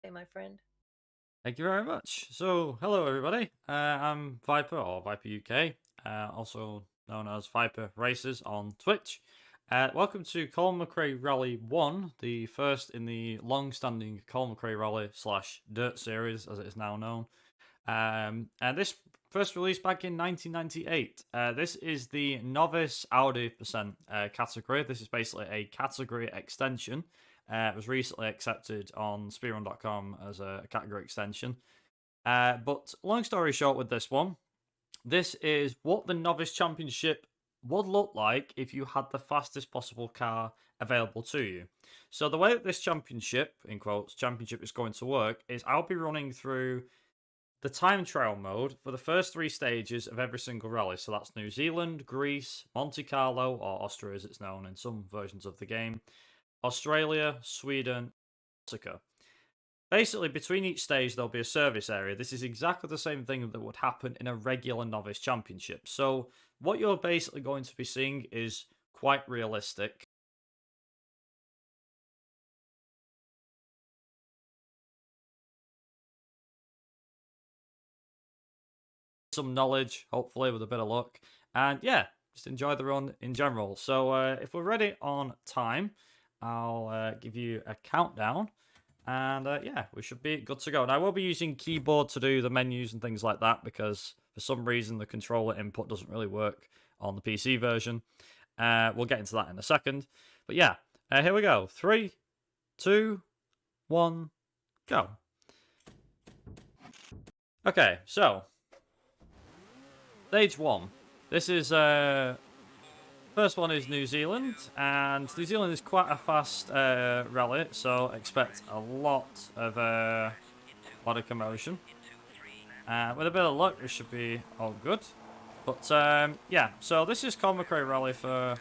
Hey, my friend. Thank you very much. So, hello everybody. I'm Viper or ViperUK, also known as Viper Races on Twitch. Welcome to Collin McRae Rally 1, the first in the long-standing Collin McRae Rally / Dirt series, as it is now known. And this first released back in 1998. This is the novice Audi percent category. This is basically a category extension. It was recently accepted on speedrun.com as a category extension. But long story short, with this one, this is what the novice championship would look like if you had the fastest possible car available to you. So the way that this championship, in quotes, championship is going to work is I'll be running through the time trial mode for the first three stages of every single rally. So that's New Zealand, Greece, Monte Carlo, or Austria as it's known in some versions of the game, Australia, Sweden, Corsica. Basically, between each stage, there'll be a service area. This is exactly the same thing that would happen in a regular novice championship. So, what you're basically going to be seeing is quite realistic. Some knowledge, hopefully, with a bit of luck. And yeah, just enjoy the run in general. So, if we're ready on time, I'll give you a countdown. And yeah, we should be good to go. And I will be using keyboard to do the menus and things like that because for some reason the controller input doesn't really work on the PC version. We'll get into that in a second. But yeah, here we go. 3, 2, 1, go. Okay, so stage 1. This is first one is New Zealand, and New Zealand is quite a fast rally, so expect a lot of commotion. With a bit of luck, this should be all good. But yeah, so this is Collin McRae Rally for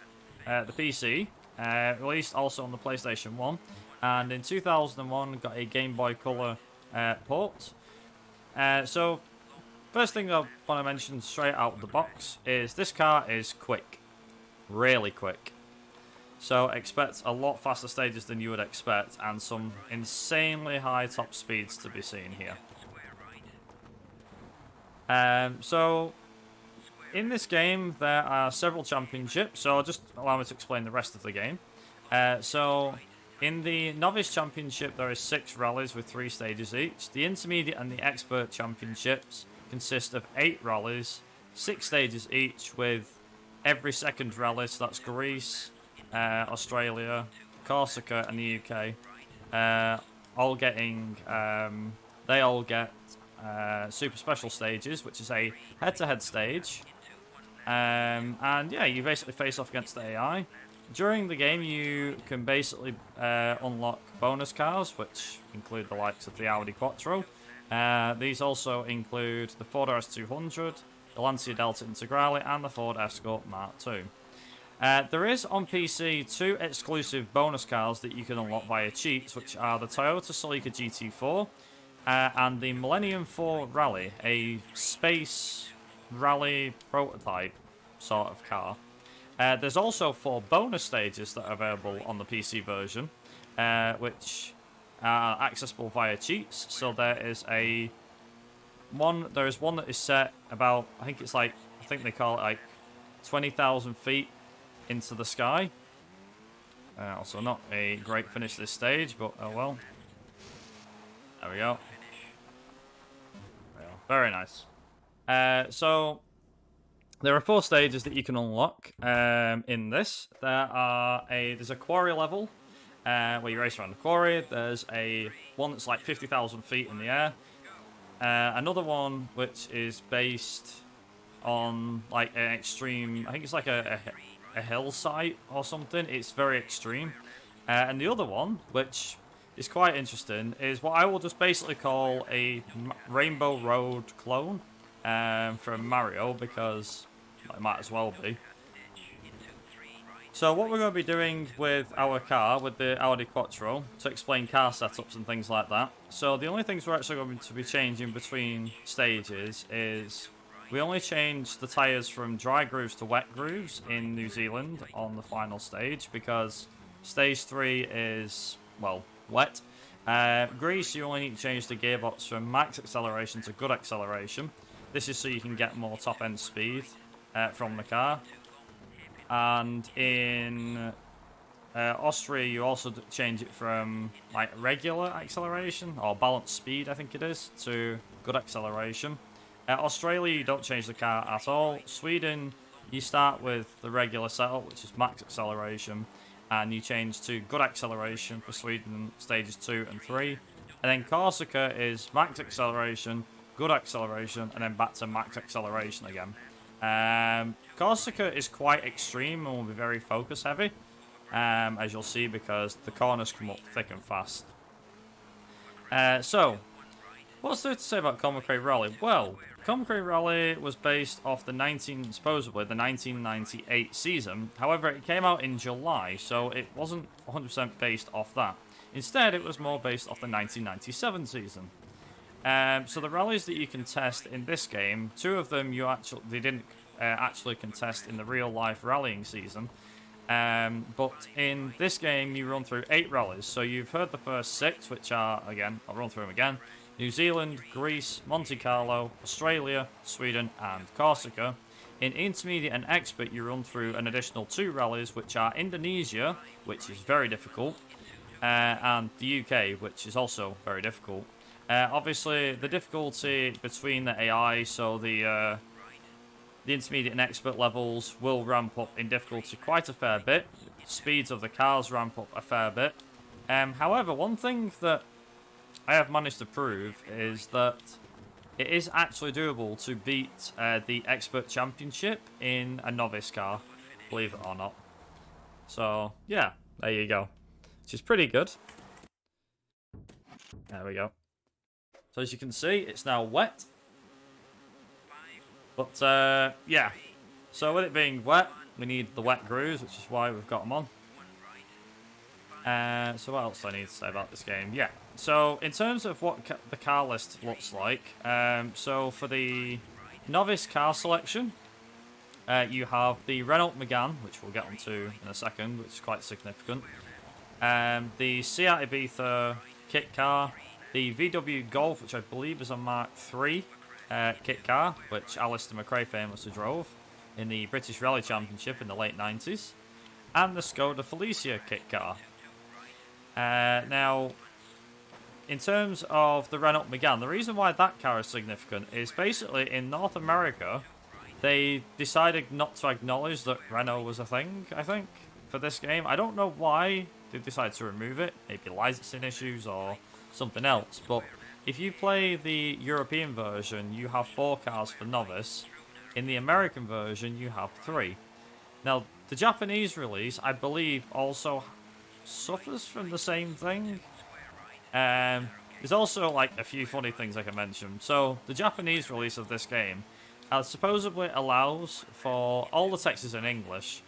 the PC, released also on the PlayStation 1, and in 2001 got a Game Boy Color port. So first thing I want to mention straight out of the box is this car is quick, really quick. So expect a lot faster stages than you would expect, and some insanely high top speeds to be seen here. So in this game there are several championships, so just allow me to explain the rest of the game. So in the novice championship there is 6 rallies with 3 stages each. The intermediate and the expert championships consist of 8 rallies, 6 stages each, with every second rally, so that's Greece, Australia, Corsica, and the UK, all getting they all get super special stages, which is a head-to-head stage. And yeah, you basically face off against the AI. During the game, you can basically unlock bonus cars, which include the likes of the Audi Quattro. These also include the Ford RS200, the Lancia Delta Integrale, and the Ford Escort Mark II. There is on PC 2 exclusive bonus cars that you can unlock via cheats, which are the Toyota Celica GT4 and the Millennium 4 Rally, a space rally prototype sort of car. There's also 4 bonus stages that are available on the PC version, which are accessible via cheats. So there is one that is set about, I think they call it like 20,000 feet into the sky. Also not a great finish this stage, but oh well. There we go. Very nice. So there are 4 stages that you can unlock in this. There's a quarry level where you race around the quarry. There's one that's like 50,000 feet in the air. Another one which is based on like an extreme, I think it's like a hillside or something. It's very extreme. And the other one, which is quite interesting, is what I will just basically call a Rainbow Road clone from Mario, because it might as well be. So what we're going to be doing with our car, with the Audi Quattro, to explain car setups and things like that. So the only things we're actually going to be changing between stages is we only change the tyres from dry grooves to wet grooves in New Zealand on the final stage, because stage 3 is, well, wet. Greece, you only need to change the gearbox from max acceleration to good acceleration. This is so you can get more top-end speed from the car. And in Austria, you also change it from like regular acceleration or balanced speed, I think it is, to good acceleration. Australia, you don't change the car at all. Sweden, you start with the regular setup, which is max acceleration, and you change to good acceleration for Sweden stages 2 and 3. And then Corsica is max acceleration, good acceleration, and then back to max acceleration again. Corsica is quite extreme and will be very focus heavy, as you'll see, because the corners come up thick and fast. So, what's there to say about McRae Rally? Well, McRae Rally was based off supposedly the 1998 season. However, it came out in July, so it wasn't 100% based off that. Instead, it was more based off the 1997 season. So the rallies that you can test in this game, 2 of them they didn't actually contest in the real life rallying season. But in this game, you run through 8 rallies. So you've heard the first 6, which are, again, I'll run through them again: New Zealand, Greece, Monte Carlo, Australia, Sweden, and Corsica. In Intermediate and Expert, you run through an additional 2 rallies, which are Indonesia, which is very difficult, and the UK, which is also very difficult. Obviously, the difficulty between the AI, so the Intermediate and Expert levels will ramp up in difficulty quite a fair bit. Speeds of the cars ramp up a fair bit. However, one thing that I have managed to prove is that it is actually doable to beat the Expert Championship in a novice car, believe it or not. So, yeah, there you go. Which is pretty good. There we go. So as you can see, it's now wet. But, yeah. So with it being wet, we need the wet grooves, which is why we've got them on. So what else do I need to say about this game? Yeah. So in terms of what the car list looks like, so for the novice car selection, you have the Renault Megane, which we'll get onto in a second, which is quite significant. The Seat Ibiza kit car, the VW Golf, which I believe is a Mark III kit car, which Alistair McRae famously drove in the British Rally Championship in the late 90s, and the Skoda Felicia kit car. Now, in terms of the Renault Megane, the reason why that car is significant is basically in North America, they decided not to acknowledge that Renault was a thing, I think, for this game. I don't know why they decided to remove it, maybe licensing issues or something else, but if you play the European version, you have 4 cars for novice. In the American version, you have 3. Now, the Japanese release, I believe, also suffers from the same thing. There's also like a few funny things I can mention. So the Japanese release of this game supposedly allows for all the text is in English,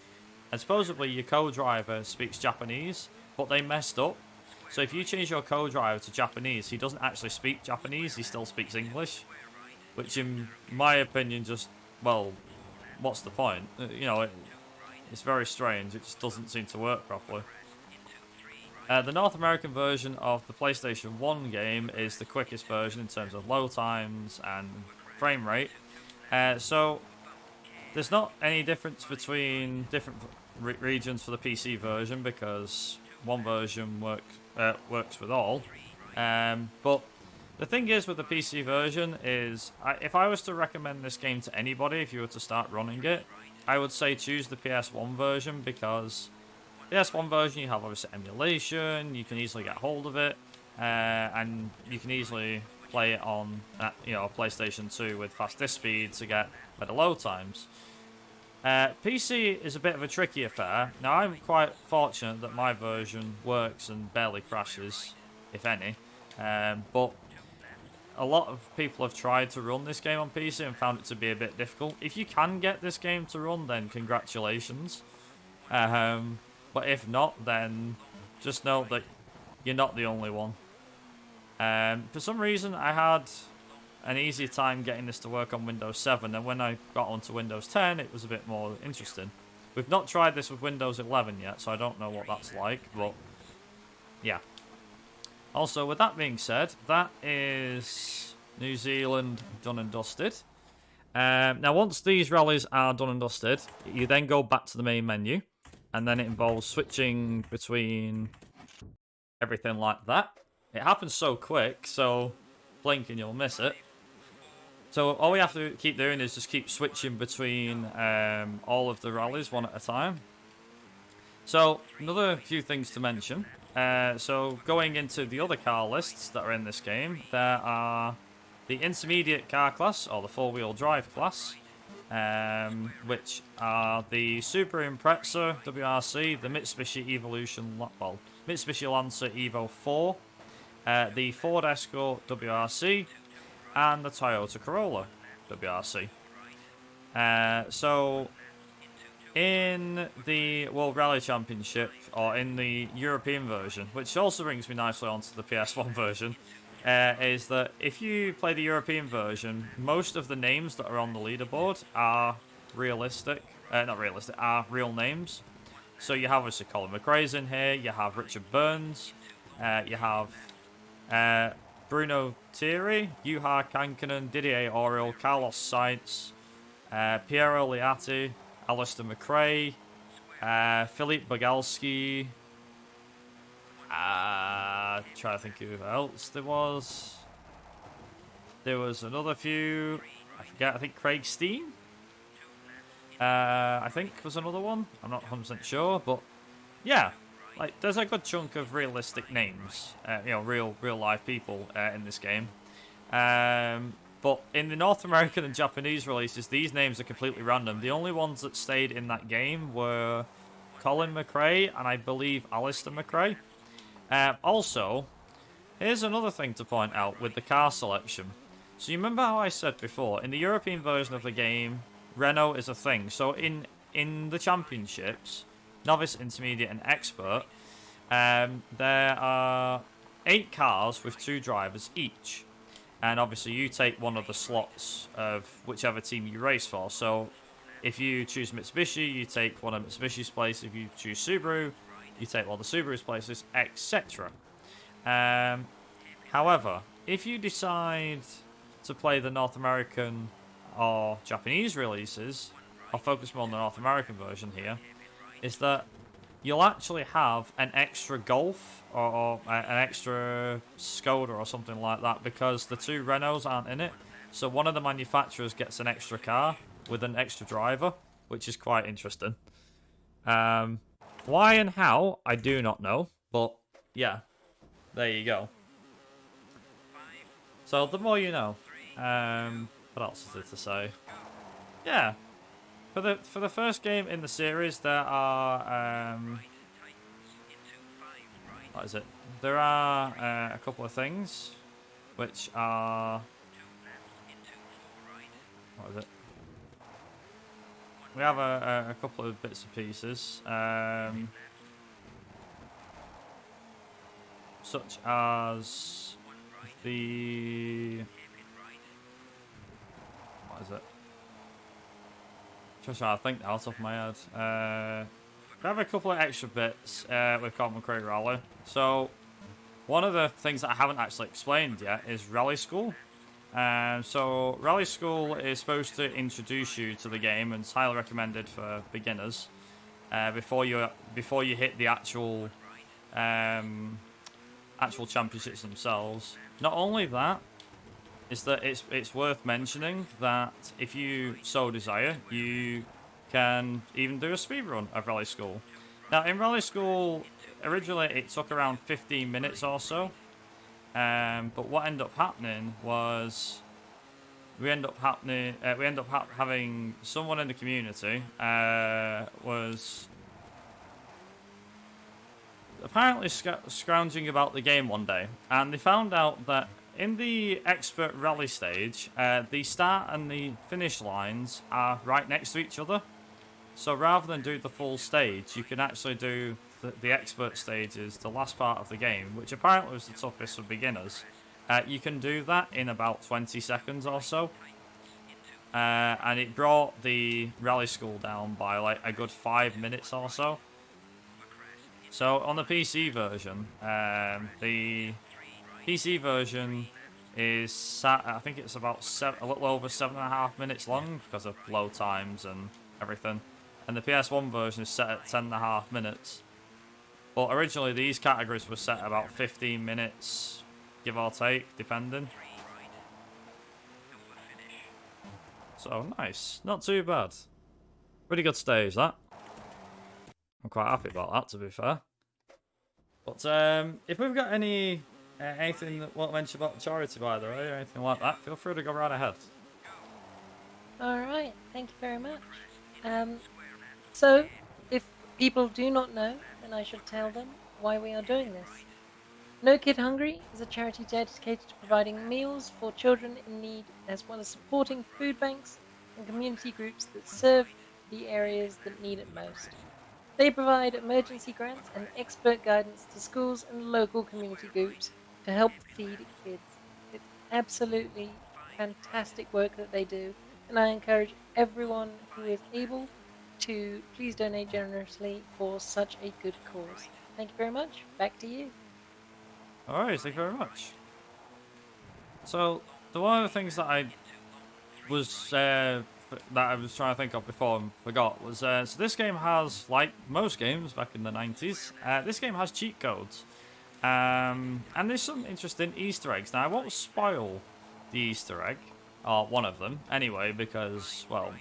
and supposedly your co-driver speaks Japanese, but they messed up. So if you change your co-driver to Japanese, he doesn't actually speak Japanese, he still speaks English, which in my opinion just, well, what's the point? You know, it's very strange, it just doesn't seem to work properly. The North American version of the PlayStation 1 game is the quickest version in terms of load times and frame rate. So there's not any difference between different regions for the PC version because one version works with all. But the thing is with the PC version is, if I was to recommend this game to anybody, if you were to start running it, I would say choose the PS1 version, because PS1 version you have obviously emulation, you can easily get hold of it, and you can easily play it on PlayStation 2 with fast disk speed to get better load times. PC is a bit of a tricky affair. Now I'm quite fortunate that my version works and barely crashes, if any, but a lot of people have tried to run this game on PC and found it to be a bit difficult. If you can get this game to run, then congratulations. But if not, then just know that you're not the only one. For some reason, I had an easier time getting this to work on Windows 7, and when I got onto Windows 10, it was a bit more interesting. We've not tried this with Windows 11 yet, so I don't know what that's like, but yeah. Also, with that being said, that is New Zealand done and dusted. Now, once these rallies are done and dusted, you then go back to the main menu, and then it involves switching between everything like that. It happens so quick, so blink and you'll miss it. So all we have to keep doing is just keep switching between all of the rallies one at a time. So another few things to mention. So going into the other car lists that are in this game, there are the intermediate car class, or the four-wheel drive class, which are the Subaru Impreza WRC, the Mitsubishi Mitsubishi Lancer Evo 4, the Ford Escort WRC, and the Toyota Corolla WRC. So in the World Rally Championship, or in the European version, which also brings me nicely onto the PS1 version, is that if you play the European version, most of the names that are on the leaderboard are are real names. So you have obviously Collin McRae's in here, you have Richard Burns, you have Bruno Thierry, Juha Kankkunen, Didier Auriol, Carlos Sainz, Piero Liatti, Alistair McRae, Philippe Bogalski. Trying to think who else there was. There was another few. I forget. I think Craig Steen. I think was another one. I'm not 100% sure, but yeah, like there's a good chunk of realistic names. Real live people in this game. But in the North American and Japanese releases, these names are completely random. The only ones that stayed in that game were Collin McRae and I believe Alistair McRae. Also, here's another thing to point out with the car selection. So you remember how I said before, in the European version of the game, Renault is a thing. So in the championships, novice, intermediate, and expert, there are 8 cars with 2 drivers each. And obviously you take one of the slots of whichever team you race for. So if you choose Mitsubishi, you take one of Mitsubishi's place. If you choose Subaru, you take one of the Subaru's places, etc. However, if you decide to play the North American or Japanese releases, I'll focus more on the North American version here, is that you'll actually have an extra Golf or an extra Skoda or something like that because the 2 Renaults aren't in it. So one of the manufacturers gets an extra car with an extra driver, which is quite interesting. Why and how, I do not know. But yeah, there you go. So the more you know. What else is there to say? Yeah. For the first game in the series, there are what is it? There are a couple of things, which are what is it? We have a couple of bits and pieces, such as the what is it? Just trying to think now off the top of my head. We have a couple of extra bits with Collin McRae Rally. So, one of the things that I haven't actually explained yet is Rally School. So, Rally School is supposed to introduce you to the game and it's highly recommended for beginners before you hit the actual championships themselves. Not only that, is that it's worth mentioning that if you so desire, you can even do a speedrun of Rally School. Now, in Rally School, originally it took around 15 minutes or so, but what ended up happening was we end up having someone in the community was apparently scrounging about the game one day, and they found out that in the expert rally stage, the start and the finish lines are right next to each other. So rather than do the full stage, you can actually do the expert stages, the last part of the game, which apparently was the toughest for beginners. You can do that in about 20 seconds or so. And it brought the rally school down by like a good 5 minutes or so. So on the PC version, the PC version is sat, I think it's about a little over 7.5 minutes long because of load times and everything. And the PS1 version is set at 10.5 minutes. But originally these categories were set about 15 minutes, give or take, depending. So nice, not too bad. Pretty good stage, that. I'm quite happy about that, to be fair. But if we've got anything that won't mention about charity, by the way, or anything like that, feel free to go right ahead. Alright, thank you very much. So, if people do not know, then I should tell them why we are doing this. No Kid Hungry is a charity dedicated to providing meals for children in need, as well as supporting food banks and community groups that serve the areas that need it most. They provide emergency grants and expert guidance to schools and local community groups to help feed kids. It's absolutely fantastic work that they do, and I encourage everyone who is able to please donate generously for such a good cause. Thank you very much. Back to you. Alright, thank you very much. So, one of the things that I was trying to think of before and forgot was, so this game has, like most games back in the 90s, this game has cheat codes. And there's some interesting Easter eggs. Now, I won't spoil the Easter egg, or one of them, anyway, because, well,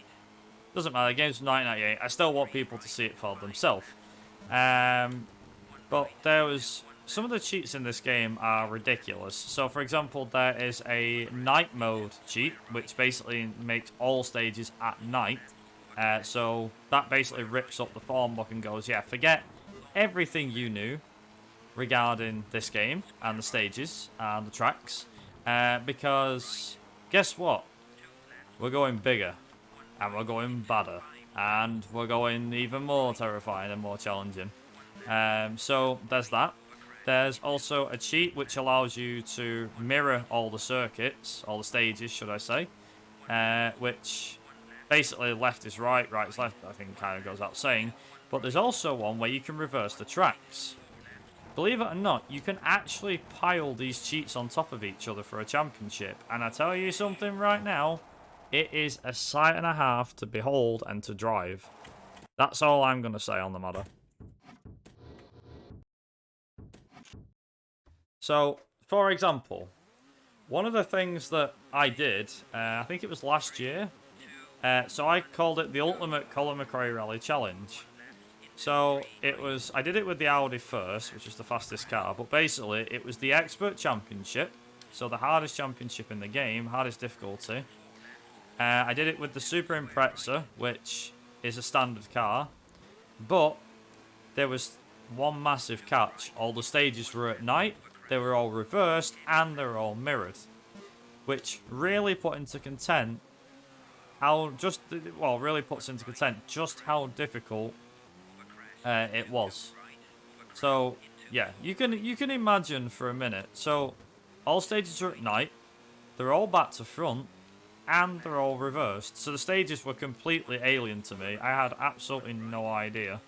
doesn't matter, the game's from 1998, I still want people to see it for themselves. But there was... Some of the cheats in this game are ridiculous. So, for example, there is a night mode cheat, which basically makes all stages at night. So that basically rips up the form book and goes, yeah, forget everything you knew regarding this game and the stages and the tracks. Because, guess what? We're going bigger. And we're going badder. And we're going even more terrifying and more challenging. So, there's that. There's also a cheat which allows you to mirror all the circuits, all the stages, should I say, which basically left is right, right is left, I think kind of goes out saying. But there's also one where you can reverse the tracks. Believe it or not, you can actually pile these cheats on top of each other for a championship. And I tell you something right now, it is a sight and a half to behold and to drive. That's all I'm going to say on the matter. So, for example, one of the things that I did, I think it was last year, so I called it the Ultimate Collin McRae Rally Challenge. So, I did it with the Audi first, which is the fastest car, but basically it was the Expert Championship, so the hardest championship in the game, hardest difficulty. I did it with the Super Impreza, which is a standard car, but there was one massive catch. All the stages were at night. They were all reversed, and they were all mirrored. Which really put into content really puts into content just how difficult it was. So, yeah, you can imagine for a minute. So, all stages are at night, they're all back to front, and they're all reversed. So the stages were completely alien to me. I had absolutely no idea.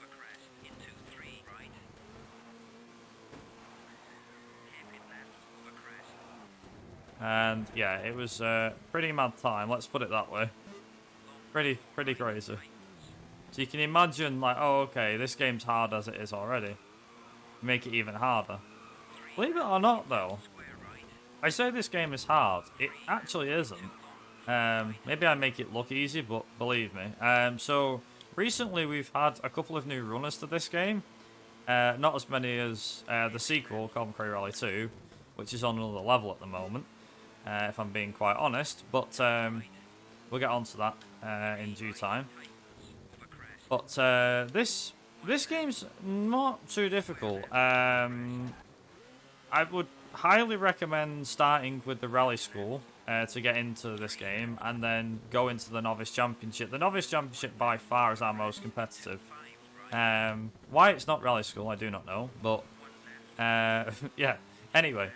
And yeah, it was a pretty mad time, let's put it that way. Pretty crazy. So you can imagine, like, oh, okay, this game's hard as it is already. Make it even harder. Believe it or not, though, I say this game is hard. It actually isn't. Maybe I make it look easy, but believe me. So recently we've had a couple of new runners to this game. Not as many as the sequel, Collin McRae Rally 2, which is on another level at the moment. If I'm being quite honest, but we'll get onto that in due time. But this game's not too difficult. I would highly recommend starting with the Rally School to get into this game, and then go into the Novice Championship. The Novice Championship by far is our most competitive. Why it's not Rally School, I do not know, but yeah. Anyway,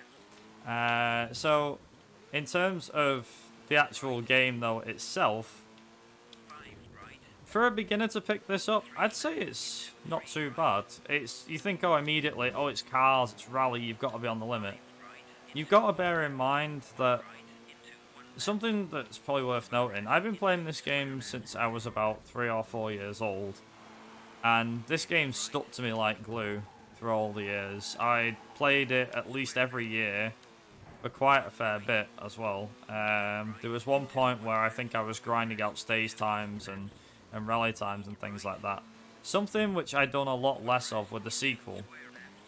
so in terms of the actual game though itself, for a beginner to pick this up, I'd say it's not too bad. You think, oh, immediately, oh, it's cars, it's rally, you've got to be on the limit. you've got to bear in mind that something that's probably worth noting. I've been playing this game since I was about 3 or 4 years old, and this game stuck to me like glue through all the years. I played it at least every year for quite a fair bit as well. There was one point where I think I was grinding out stage times and rally times and things like that. Something which I'd done a lot less of with the sequel.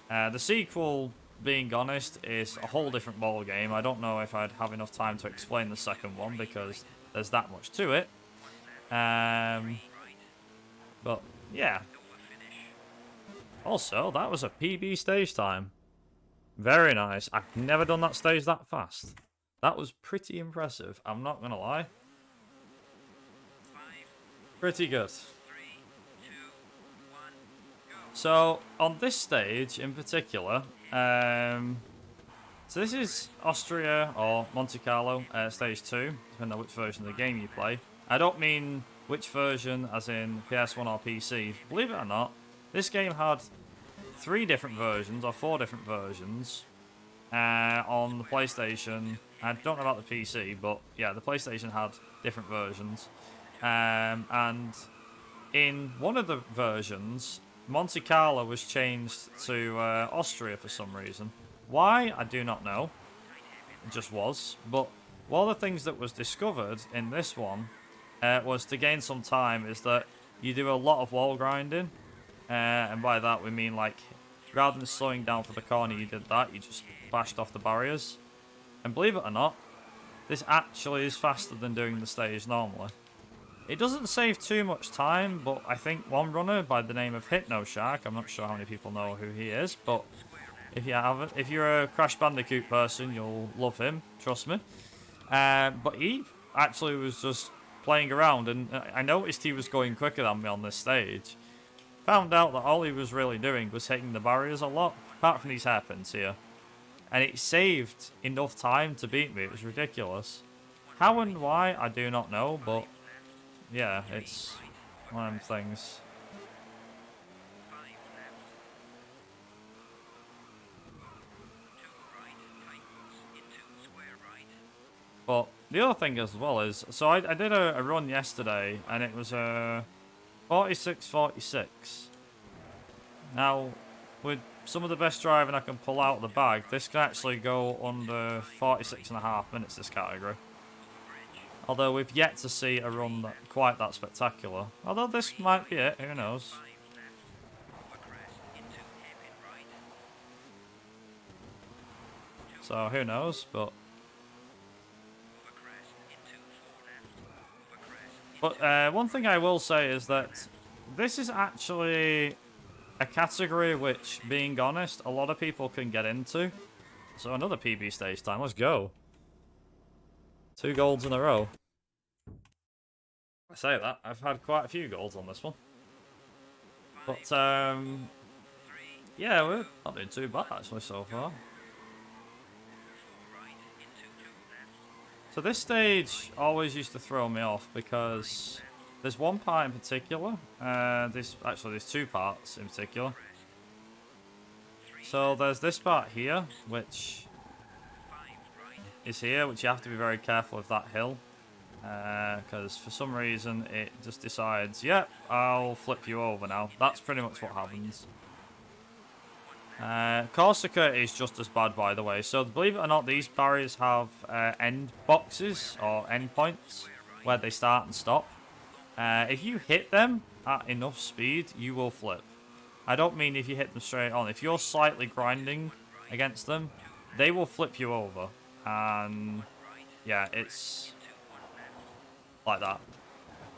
The sequel, being honest, is a whole different ball game. I don't know if I'd have enough time to explain the second one because there's that much to it. But yeah. Also, that was a PB stage time. Very nice. I've never done that stage that fast. That was pretty impressive. I'm not gonna lie. Pretty good. So, on this stage in particular, so this is Austria or Monte Carlo, stage 2, depending on which version of the game you play. I don't mean which version, as in PS1 or PC. Believe it or not, this game had 3 different versions, or 4 different versions, on the PlayStation. I don't know about the PC, but yeah, the PlayStation had different versions. And in one of the versions, Monte Carlo was changed to Austria for some reason. Why? I do not know. It just was. But one of the things that was discovered in this one was to gain some time is that you do a lot of wall grinding. And by that we mean, like, rather than slowing down for the corner, you did that. You just bashed off the barriers. And believe it or not, this actually is faster than doing the stage normally. It doesn't save too much time, but I think one runner by the name of HypnoShark, I'm not sure how many people know who he is, but if you haven't, if you're a Crash Bandicoot person, you'll love him, trust me. But he actually was just playing around, and I noticed he was going quicker than me on this stage. Found out that all he was really doing was hitting the barriers a lot, apart from these hairpins here. And it saved enough time to beat me, it was ridiculous. How and why, I do not know, but yeah, it's one of them things. But the other thing as well is, so I did a run yesterday, and it was a 46-46. Now, with some of the best driving I can pull out of the bag, this can actually go under 46.5 minutes, this category. Although we've yet to see a run quite that spectacular. Although this might be it, who knows. So, who knows, but... one thing I will say is that this is actually a category which, being honest, a lot of people can get into. So another PB stage time, let's go. 2 golds in a row. I say that, I've had quite a few golds on this one. But, yeah, we're not doing too bad actually so far. So this stage always used to throw me off because there's one part in particular, there's 2 parts in particular. So there's this part here, which is here, which you have to be very careful of that hill. Because for some reason it just decides, yep, I'll flip you over now. That's pretty much what happens. Corsica is just as bad, by the way. So believe it or not, these barriers have end boxes or end points where they start and stop. If you hit them at enough speed, you will flip. I don't mean if you hit them straight on. If you're slightly grinding against them, they will flip you over. And yeah, it's like that.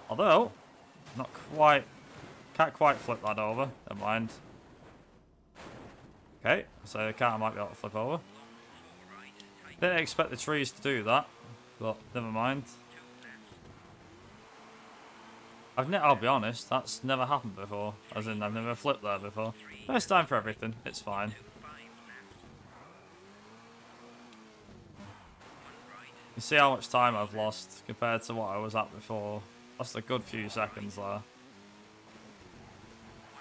Although, not quite, can't quite flip that over. Never mind. Okay, so the car might be able to flip over. Didn't expect the trees to do that, but never mind. I'll be honest, that's never happened before. As in, I've never flipped there before. First time for everything, it's fine. You see how much time I've lost compared to what I was at before. Lost a good few seconds there.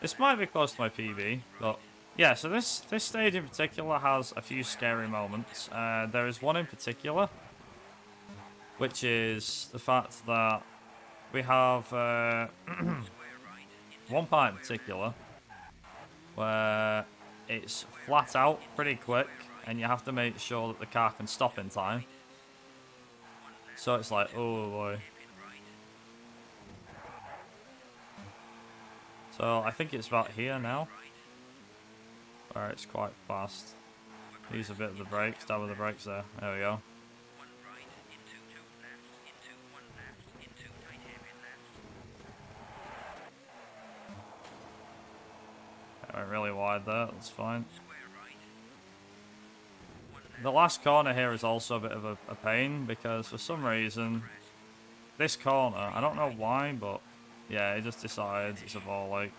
This might be close to my PB, but yeah, so this stage in particular has a few scary moments. There is one in particular, which is the fact that we have one part in particular where it's flat out pretty quick, and you have to make sure that the car can stop in time. So it's like, oh boy. So I think it's about here now, where it's quite fast. Use a bit of the brakes, dab with the brakes there. There we go. I went really wide there, that's fine. The last corner here is also a bit of a pain, because for some reason, this corner, I don't know why, but yeah, it just decides it's a ball like.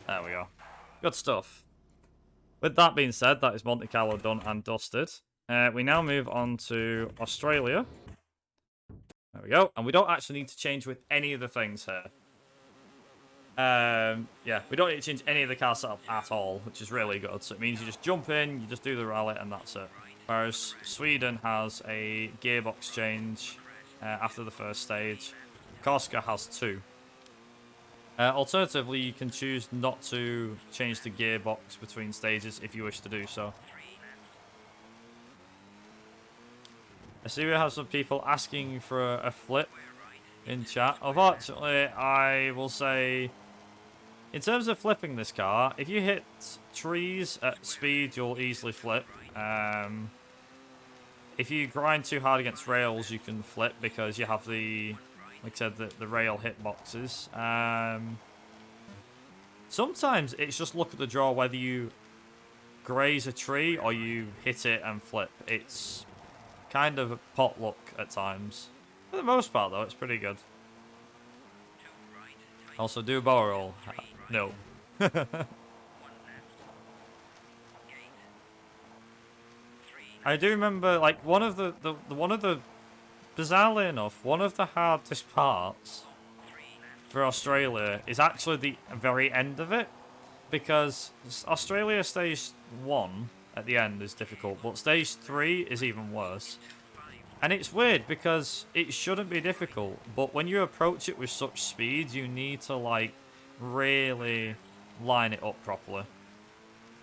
There we go. Good stuff. With that being said, that is Monte Carlo done and dusted. We now move on to Australia. There we go. And we don't actually need to change with any of the things here. Yeah, we don't need to change any of the car setup at all, which is really good. So it means you just jump in, you just do the rally, and that's it. Whereas Sweden has a gearbox change after the first stage. Corsica has 2. Alternatively, you can choose not to change the gearbox between stages if you wish to do so. I see we have some people asking for a flip in chat. Unfortunately, I will say, in terms of flipping this car, if you hit trees at speed, you'll easily flip. If you grind too hard against rails, you can flip because you have the, like I said, the rail hitboxes. Sometimes it's just look at the draw whether you graze a tree or you hit it and flip. It's kind of a pot luck at times. For the most part, though, it's pretty good. Also, do a barrel roll. No. I do remember, like, one of the bizarrely enough, one of the hardest parts for Australia is actually the very end of it, because Australia stage 1 at the end is difficult, but stage 3 is even worse. And it's weird because it shouldn't be difficult, but when you approach it with such speed, you need to, like, really line it up properly.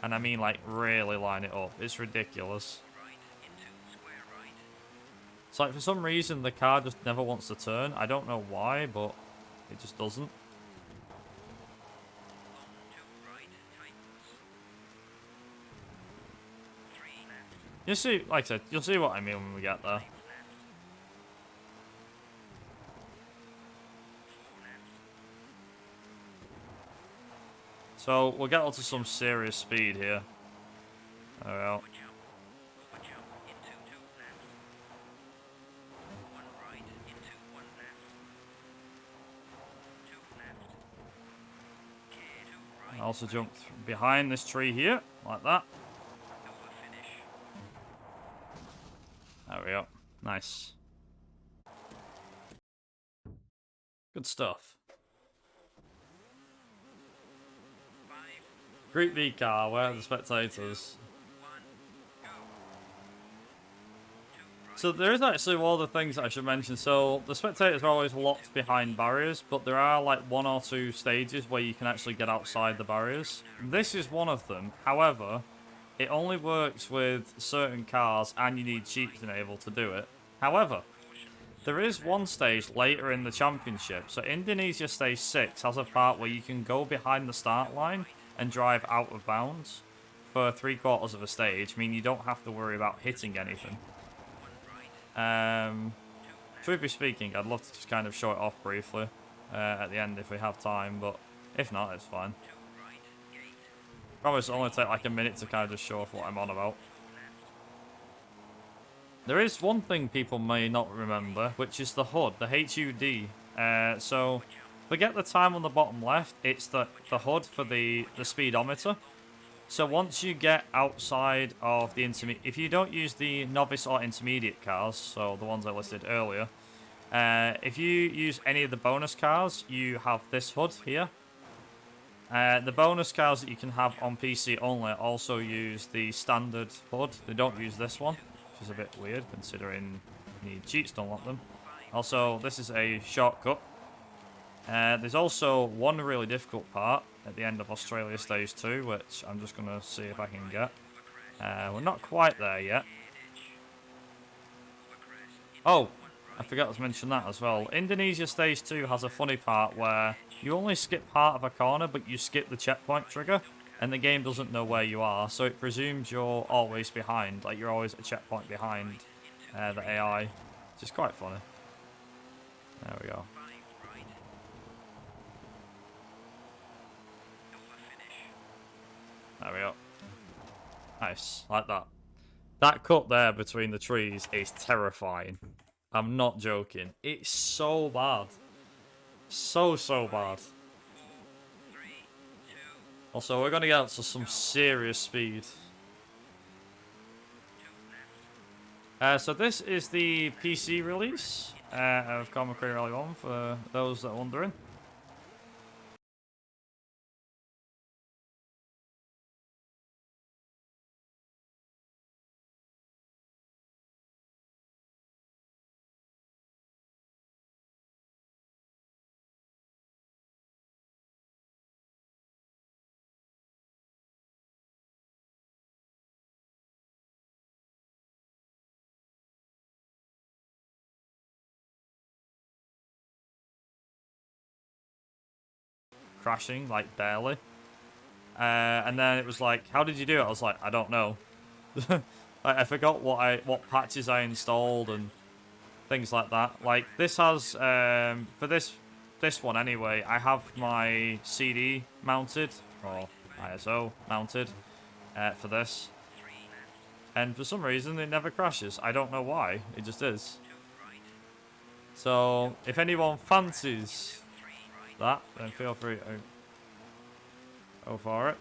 And I mean, like, really line it up. It's ridiculous. It's like, for some reason, the car just never wants to turn. I don't know why, but it just doesn't. You see, like I said, you'll see what I mean when we get there. So, we'll get onto some serious speed here. There we go. I also jump behind this tree here, like that. There we go. Nice. Good stuff. Group B car, where are the spectators? So there is actually one of the things that I should mention. So the spectators are always locked behind barriers, but there are like 1 or 2 stages where you can actually get outside the barriers. This is one of them. However, it only works with certain cars and you need cheats enabled to do it. However, there is one stage later in the championship. So Indonesia stage 6 has a part where you can go behind the start line and drive out of bounds for 3/4 of a stage. I mean, you don't have to worry about hitting anything. Truthfully speaking, I'd love to just kind of show it off briefly at the end if we have time, but if not, it's fine. Promise it'll only take like a minute to kind of just show off what I'm on about. There is one thing people may not remember, which is the HUD, the HUD. So, forget the time on the bottom left, it's the HUD for the speedometer. So once you get outside of the intermediate, if you don't use the novice or intermediate cars, so the ones I listed earlier, if you use any of the bonus cars, you have this HUD here. The bonus cars that you can have on PC only also use the standard HUD. They don't use this one, which is a bit weird considering you need cheats to unlock them. Also, this is a shortcut. There's also one really difficult part at the end of Australia Stage 2, which I'm just going to see if I can get. We're not quite there yet. Oh, I forgot to mention that as well. Indonesia Stage 2 has a funny part where you only skip part of a corner, but you skip the checkpoint trigger, and the game doesn't know where you are, so it presumes you're always behind, like you're always a checkpoint behind the AI, which is quite funny. There we go. There we go. Nice, like that. That cut there between the trees is terrifying. I'm not joking. It's so bad. So bad. Also, we're going to get up to some serious speed. So this is the PC release of McRae Rally 1 for those that are wondering. Crashing, like barely. And then it was like, how did you do it? I was like, I don't know. I forgot what patches I installed and things like that. Like this has for this one anyway, I have my CD mounted or ISO mounted for this, and for some reason it never crashes. I don't know why. It just is. So if anyone fancies that, then feel free to go for it.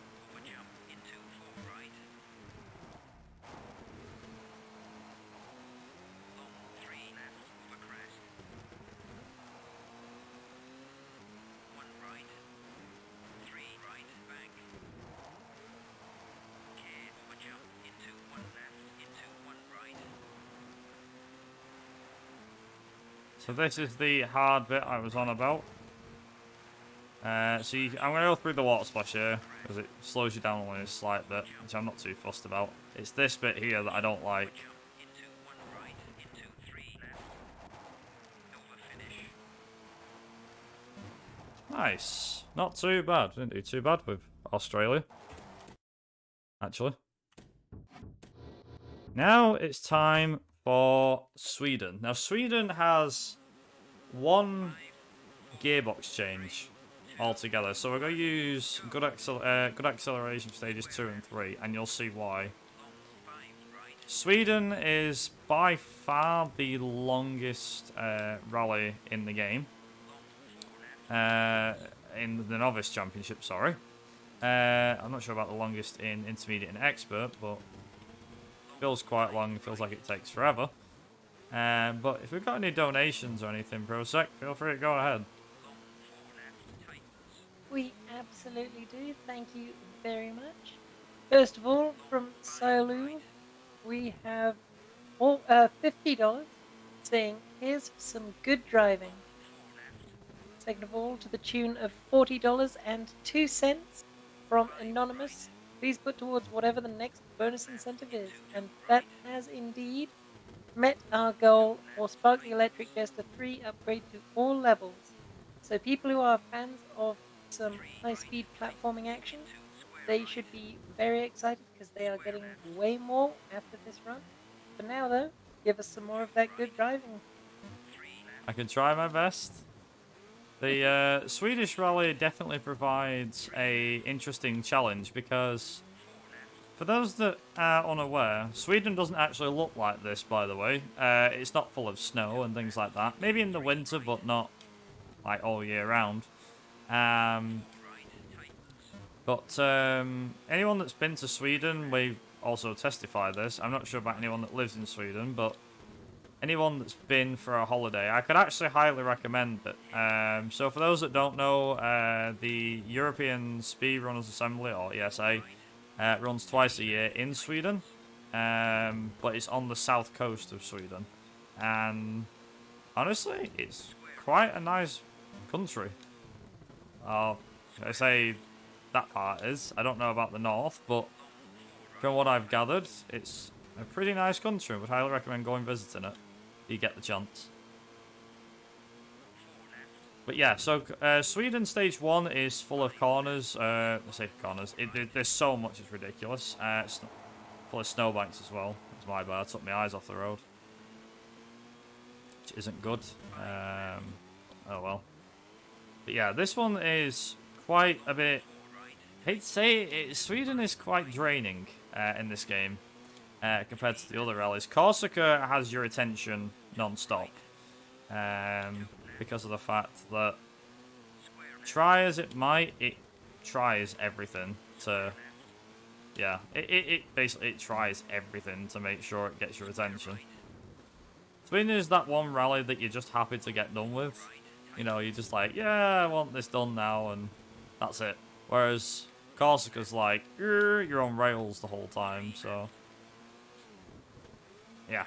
So this is the hard bit I was on about. I'm going to go through the water splash here, because it slows you down only a slight bit, which I'm not too fussed about. It's this bit here that I don't like. Nice. Not too bad. Didn't do too bad with Australia, actually. Now it's time for Sweden. Now Sweden has one gearbox change altogether, so we're going to use good acceleration stages 2 and 3, and you'll see why. Sweden is by far the longest rally in the game, in the novice championship, sorry. I'm not sure about the longest in intermediate and expert, but feels quite long. Feels like it takes forever. But if we've got any donations or anything, ProSec, feel free to go ahead. We absolutely do. Thank you very much. First of all, from Salu, we have $50 saying, here's some good driving. Second of all, to the tune of $40.02 from Anonymous. Please put towards whatever the next bonus incentive is. And that has indeed met our goal for Spark the Electric Jester 3 upgrade to all levels. So people who are fans of some high-speed platforming action, they should be very excited because they are getting way more after this run. For now, though, give us some more of that good driving. I can try my best. The Swedish rally definitely provides a interesting challenge because, for those that are unaware, Sweden doesn't actually look like this, by the way. It's not full of snow and things like that. Maybe in the winter, but not like all year round. But anyone that's been to Sweden, we also testify this. I'm not sure about anyone that lives in Sweden, but anyone that's been for a holiday, I could actually highly recommend it. So for those that don't know, the European Speedrunners Assembly, or ESA, runs twice a year in Sweden, but it's on the south coast of Sweden. And honestly, it's quite a nice country. I say that part is. I don't know about the north, but from what I've gathered, it's a pretty nice country. Would highly recommend going visiting it if you get the chance. But yeah, so Sweden Stage 1 is full of corners. I say corners. There's so much, it's ridiculous. It's full of snowbanks as well. It's my bad. I took my eyes off the road. Which isn't good. Oh well. But yeah, this one is quite a bit... I hate to say it, Sweden is quite draining in this game compared to the other rallies. Corsica has your attention non-stop because of the fact that, try as it might, it tries everything to... Yeah, it basically tries everything to make sure it gets your attention. Sweden is that one rally that you're just happy to get done with. You know, you're just like, yeah, I want this done now, and that's it. Whereas Corsica's like, you're on rails the whole time, so... Yeah.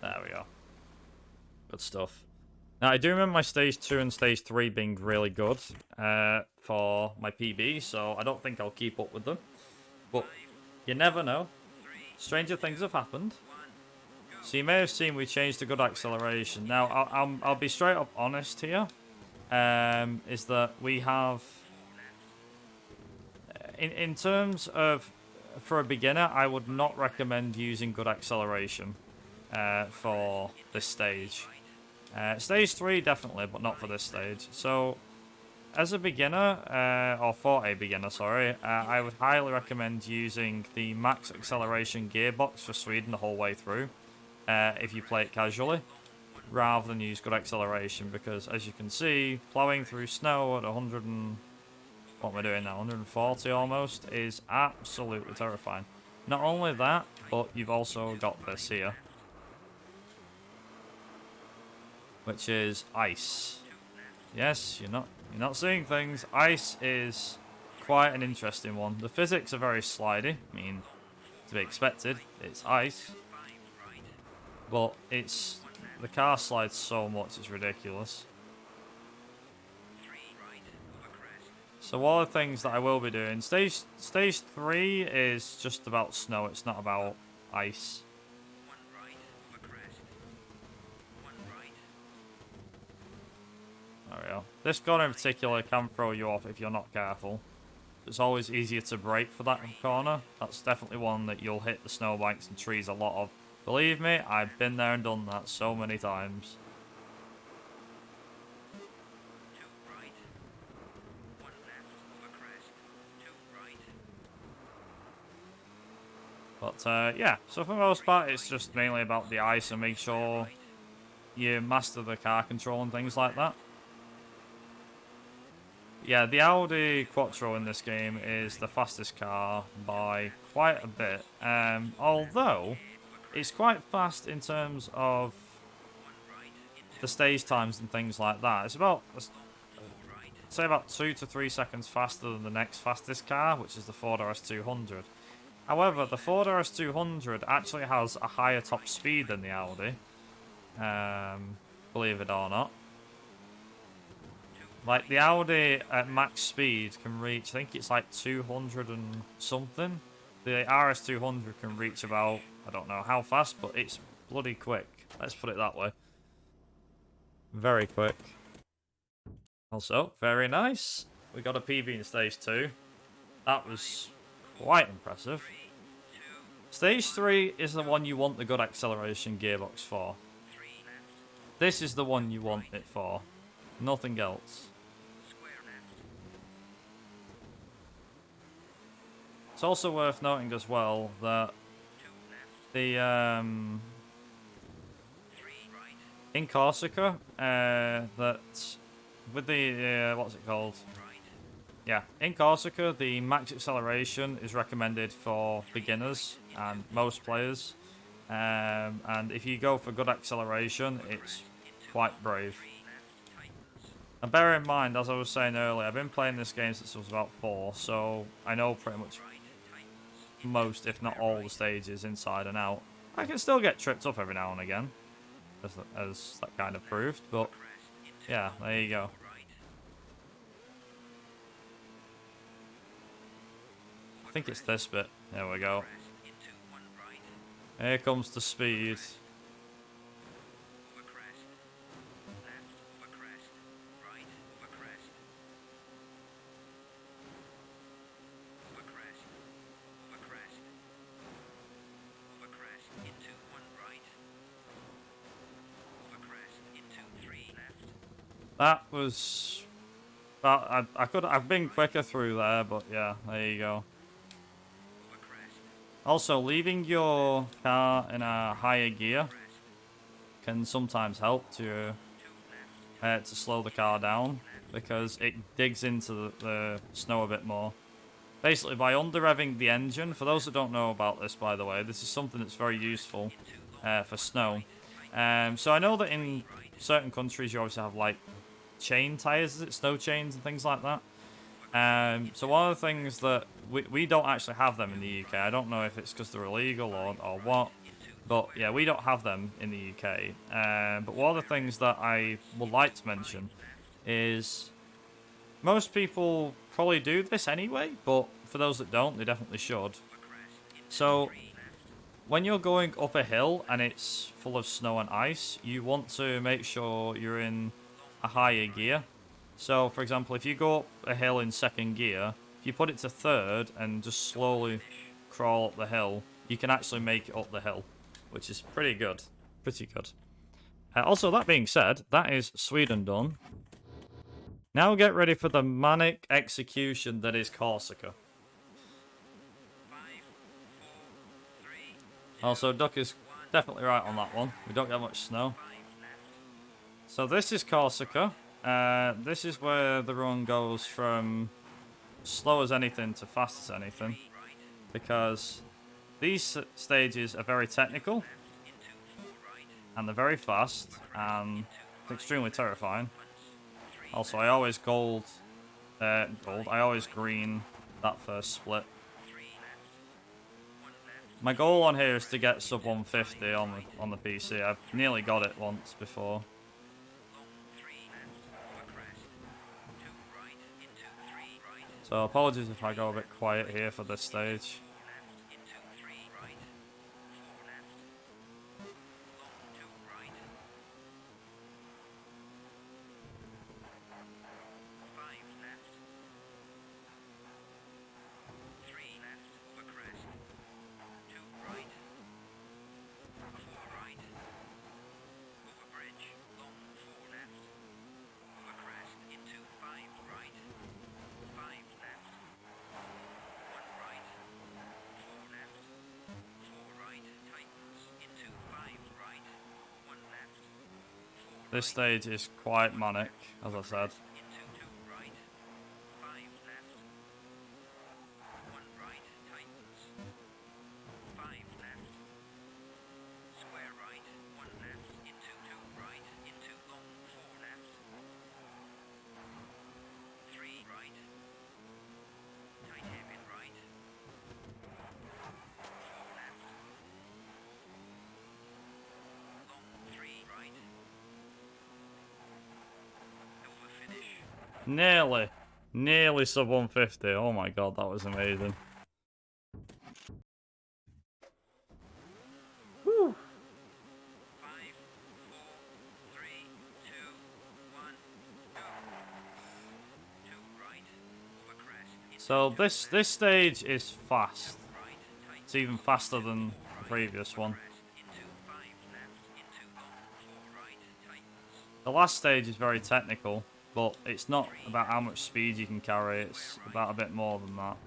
There we go. Good stuff. Now, I do remember my Stage 2 and Stage 3 being really good for my PB, so I don't think I'll keep up with them. But you never know. Stranger things have happened. So you may have seen we changed to good acceleration. Now, I'll be straight up honest here. Is that we have... In terms of... For a beginner, I would not recommend using good acceleration for this stage. Stage 3, definitely, but not for this stage. So, as a beginner, or for a beginner, sorry, I would highly recommend using the max acceleration gearbox for Sweden the whole way through, if you play it casually, rather than use good acceleration, because as you can see, plowing through snow at 100 and... What am I doing now? 140 almost, is absolutely terrifying. Not only that, but you've also got this here, which is ice. Yes, you're not seeing things. Ice is quite an interesting one. The physics are very slidey. I mean, to be expected. It's ice, but the car slides so much it's ridiculous. So one of the things that I will be doing, stage 3 is just about snow. It's not about ice. There we go. This corner in particular can throw you off if you're not careful. It's always easier to brake for that corner. That's definitely one that you'll hit the snowbanks and trees a lot of. Believe me, I've been there and done that so many times. But yeah, so for the most part, it's just mainly about the ice and make sure you master the car control and things like that. Yeah, the Audi Quattro in this game is the fastest car by quite a bit. Although, it's quite fast in terms of the stage times and things like that. It's about, say, about 2 to 3 seconds faster than the next fastest car, which is the Ford RS200. However, the Ford RS200 actually has a higher top speed than the Audi, believe it or not. Like, the Audi at max speed can reach, I think it's like 200 and something. The RS200 can reach about, I don't know how fast, but it's bloody quick. Let's put it that way. Very quick. Also, very nice. We got a PB in stage 2. That was quite impressive. Stage 3 is the one you want the good acceleration gearbox for. This is the one you want it for. Nothing else. It's also worth noting as well that the in Corsica that with the what's it called? yeah, in Corsica, the max acceleration is recommended for beginners and most players. And if you go for good acceleration, it's quite brave. And bear in mind, as I was saying earlier, I've been playing this game since I was about 4, so I know pretty much most, if not all, the stages inside and out. I can still get tripped up every now and again, as that kind of proved, but yeah, there you go. I think it's this bit. There we go. Here comes the speed. That was... Well, I've been quicker through there, but yeah, there you go. Also, leaving your car in a higher gear can sometimes help to slow the car down, because it digs into the snow a bit more. Basically, by under-revving the engine, for those that don't know about this, by the way, this is something that's very useful for snow. So I know that in certain countries you obviously have, like, chain tyres, is it? Snow chains and things like that. So one of the things that we don't actually have them in the UK. I don't know if it's because they're illegal or what, but yeah, we don't have them in the UK. But one of the things that I would like to mention is most people probably do this anyway, but for those that don't, they definitely should. So when you're going up a hill and it's full of snow and ice, you want to make sure you're in a higher gear. So, for example, if you go up a hill in 2nd gear, if you put it to 3rd and just slowly crawl up the hill, you can actually make it up the hill, which is pretty good. Pretty good. Also, that being said, that is Sweden done. Now get ready for the manic execution that is Corsica. Also, Duck is definitely right on that one. We don't get much snow. So this is Corsica. This is where the run goes from slow as anything to fast as anything, because these stages are very technical and they're very fast and extremely terrifying. Also, I always I always green that first split. My goal on here is to get sub 150 on the PC. I've nearly got it once before. So apologies if I go a bit quiet here for this stage. This stage is quite manic, as I said. Nearly sub 150. Oh my god, that was amazing. Whew. So this stage is fast. It's even faster than the previous one. The last stage is very technical, but it's not about how much speed you can carry, it's about a bit more than that.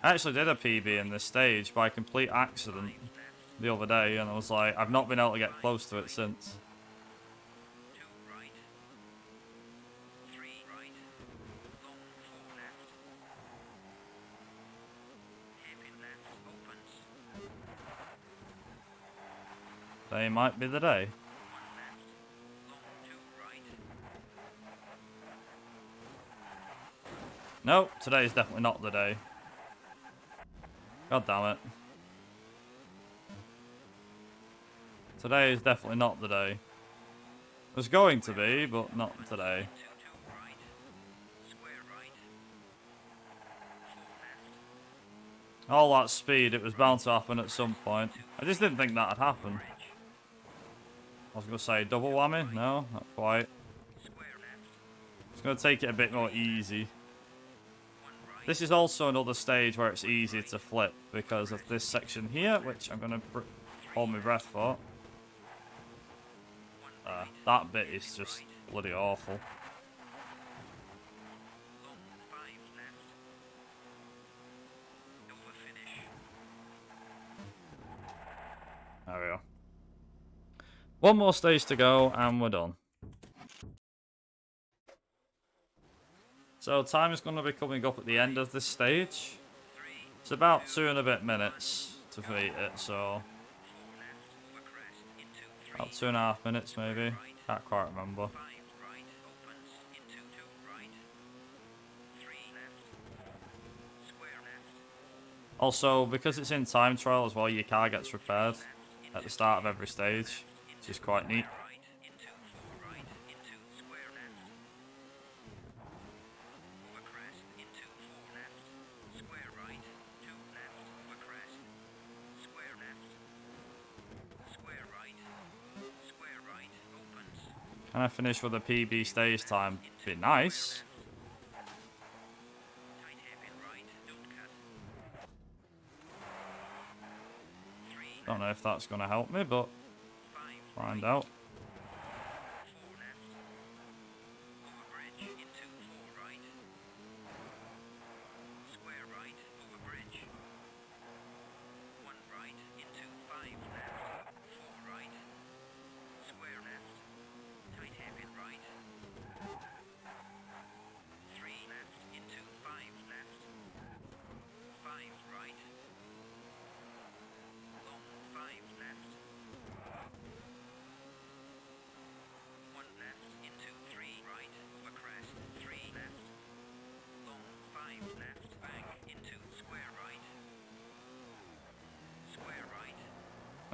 I actually did a PB in this stage by complete accident the other day, and I was like, I've not been able to get close to it since. Today might be the day. Nope, today is definitely not the day. God damn it. Today is definitely not the day. It was going to be, but not today. All that speed, it was bound to happen at some point. I just didn't think that'd happen. I was going to say double whammy. No, not quite. It's going to take it a bit more easy. This is also another stage where it's easy to flip because of this section here, which I'm going to hold my breath for. That bit is just bloody awful. There we go. One more stage to go and we're done. So time is going to be coming up at the end of this stage. It's about 2 and a bit minutes to beat it, so about 2.5 minutes maybe. Can't quite remember. Also, because it's in time trial as well, your car gets repaired at the start of every stage, which is quite neat. Can I finish with a PB stage time? Be nice. Don't know if that's going to help me, but find out.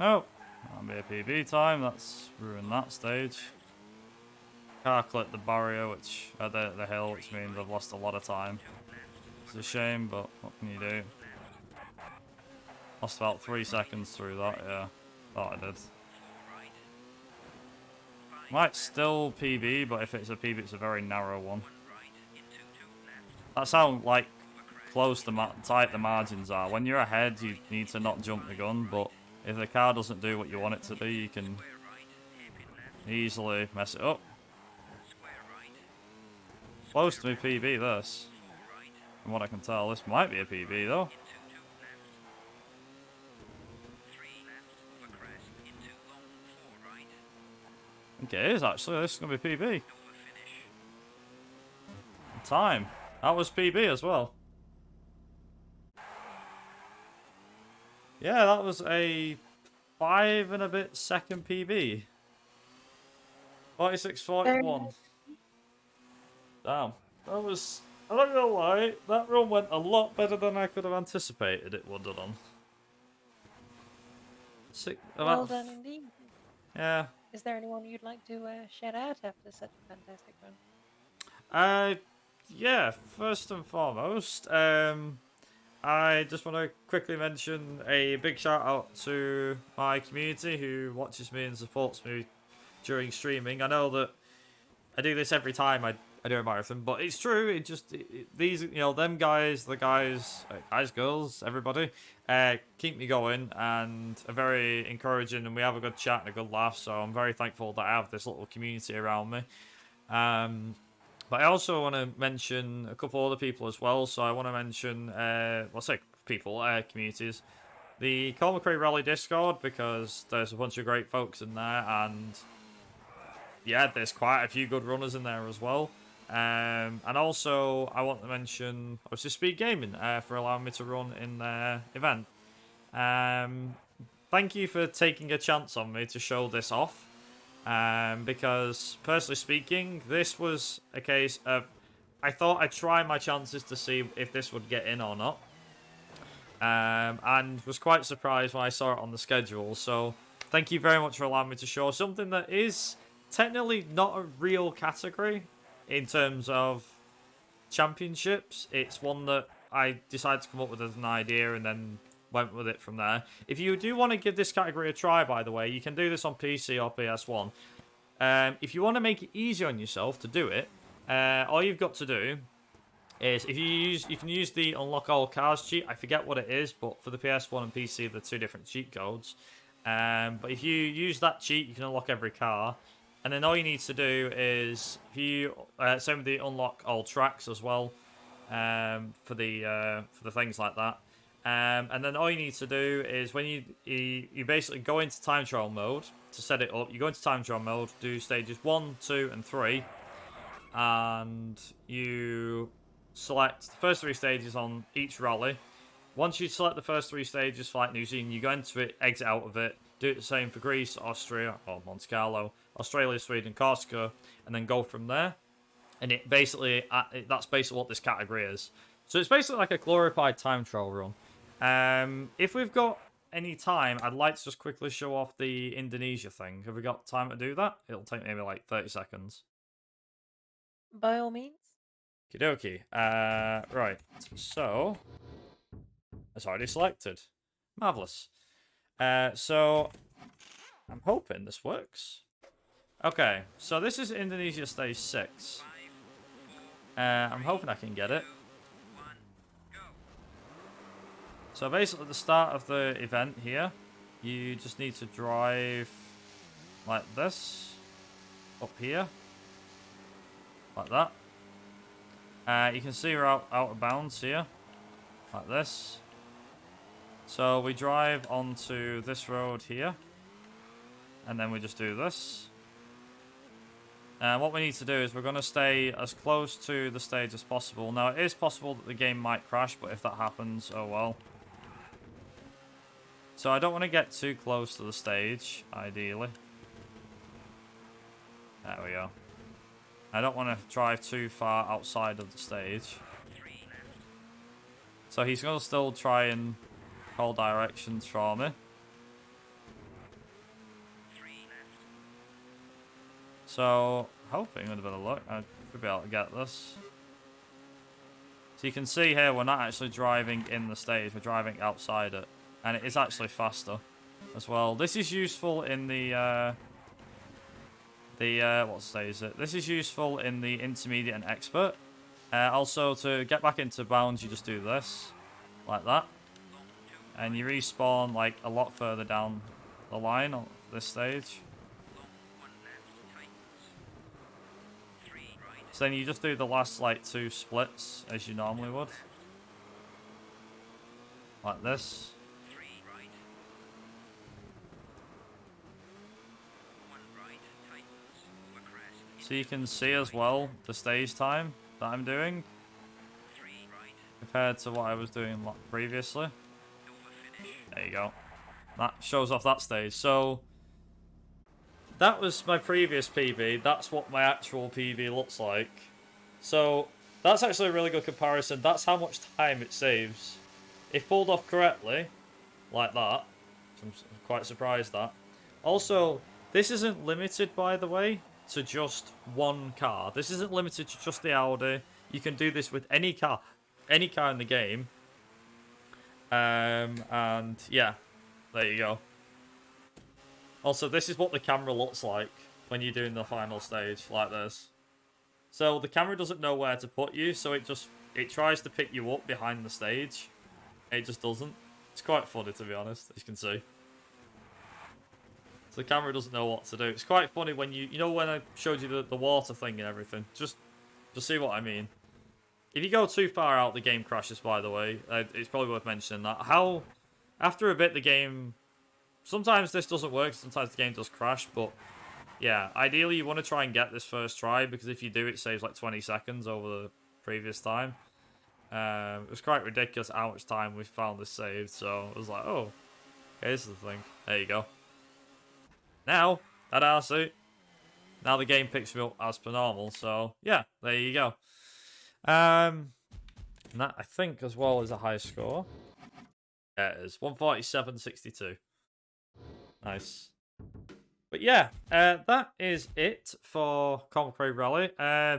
Oh, that'll be a PB time. That's ruined that stage. Car clipped the barrier, which the hill, which means I've lost a lot of time. It's a shame, but what can you do? Lost about 3 seconds through that. Yeah, thought I did. Might still PB, but if it's a PB, it's a very narrow one. That's how like close tight the margins are. When you're ahead, you need to not jump the gun, but if the car doesn't do what you want it to do, you can easily mess it up. Close to me PB, this. From what I can tell, this might be a PB, though. I think it is, actually. This is going to be PB. Time. That was PB as well. Yeah, that was a 5 and a bit second PB. 46.41. Damn. That was... I don't know why. That run went a lot better than I could have anticipated it would have done. Well done indeed. Yeah. Is there anyone you'd like to shout out after such a fantastic run? Yeah, first and foremost, I just want to quickly mention a big shout out to my community who watches me and supports me during streaming. I know that I do this every time I do a marathon, but it's true. These, them guys, the guys, girls, everybody, keep me going and are very encouraging, and we have a good chat and a good laugh. So I'm very thankful that I have this little community around me. But I also want to mention a couple other people as well. So I want to mention, communities. The Collin McRae Rally Discord, because there's a bunch of great folks in there, and yeah, there's quite a few good runners in there as well. And also, I want to mention, obviously, SpeedGaming for allowing me to run in their event. thank you for taking a chance on me to show this off. Because, personally speaking, this was a case of... I thought I'd try my chances to see if this would get in or not. And was quite surprised when I saw it on the schedule. So, thank you very much for allowing me to show something that is technically not a real category in terms of championships. It's one that I decided to come up with as an idea and then went with it from there. If you do want to give this category a try, by the way, you can do this on PC or PS1. If you want to make it easy on yourself to do it, all you've got to do is you can use the unlock all cars cheat. I forget what it is, but for the PS1 and PC, they're two different cheat codes. But if you use that cheat, you can unlock every car. And then all you need to do is, if you same with the unlock all tracks as well, for the things like that. And then all you need to do is when you basically go into time trial mode to set it up. You go into time trial mode, do stages 1, 2, and 3, and you select the first 3 stages on each rally. Once you select the first 3 stages for like New Zealand, you go into it, exit out of it. Do it the same for Greece, Austria, or Monte Carlo, Australia, Sweden, Corsica, and then go from there. And it basically, that's basically what this category is. So it's basically like a glorified time trial run. If we've got any time, I'd like to just quickly show off the Indonesia thing. Have we got time to do that? It'll take maybe like 30 seconds. By all means. Okie dokie. Right, so it's already selected. Marvelous. So I'm hoping this works. Okay, so this is Indonesia Stage 6. I'm hoping I can get it. So basically at the start of the event here, you just need to drive like this, up here, like that. You can see we're out of bounds here, like this. So we drive onto this road here, and then we just do this. And what we need to do is we're going to stay as close to the stage as possible. Now, it is possible that the game might crash, but if that happens, oh well. So I don't want to get too close to the stage, ideally. There we go. I don't want to drive too far outside of the stage. So he's going to still try and hold directions for me. So, hoping with a bit of luck, I should be able to get this. So you can see here, we're not actually driving in the stage, we're driving outside it. And it is actually faster as well. This is useful in the what stage is it? This is useful in the intermediate and expert. Also, to get back into bounds, you just do this, like that. And you respawn like a lot further down the line on this stage. So then you just do the last like 2 splits as you normally would. Like this. So you can see as well the stage time that I'm doing compared to what I was doing previously. There you go. That shows off that stage. So that was my previous PB. That's what my actual PB looks like. So that's actually a really good comparison. That's how much time it saves. If pulled off correctly, like that, I'm quite surprised at. Also, this isn't limited, by the way, to just one car. This isn't limited to just the Audi. You can do this with any car in the game. And yeah, there you go. Also, this is what the camera looks like when you're doing the final stage, like this. So the camera doesn't know where to put you, so it tries to pick you up behind the stage. It just doesn't. It's quite funny, to be honest, as you can see. So the camera doesn't know what to do. It's quite funny when you know when I showed you the water thing and everything. Just see what I mean. If you go too far out, the game crashes, by the way. It's probably worth mentioning that. After a bit, the game... Sometimes this doesn't work, sometimes the game does crash, but... Yeah, ideally you want to try and get this first try, because if you do, it saves like 20 seconds over the previous time. It was quite ridiculous how much time we found this saved, so I was like, oh, Here's the thing. There you go. Now, I see. Now the game picks me up as per normal. So yeah, there you go. And that I think as well is a high score. Yeah, it is 147.62. Nice. But yeah, that is it for McRae Rally.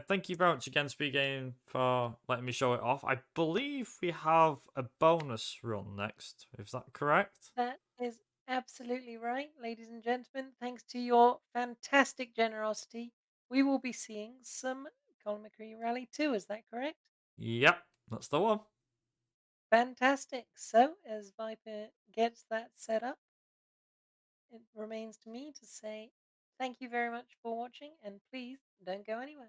Thank you very much again, SpeedGaming, for letting me show it off. I believe we have a bonus run next. Is that correct? That is absolutely right, ladies and gentlemen. Thanks to your fantastic generosity, we will be seeing some Colin McRae Rally 2. Is that correct? Yep, that's the one. Fantastic. So, as Viper gets that set up, it remains to me to say thank you very much for watching, and please don't go anywhere.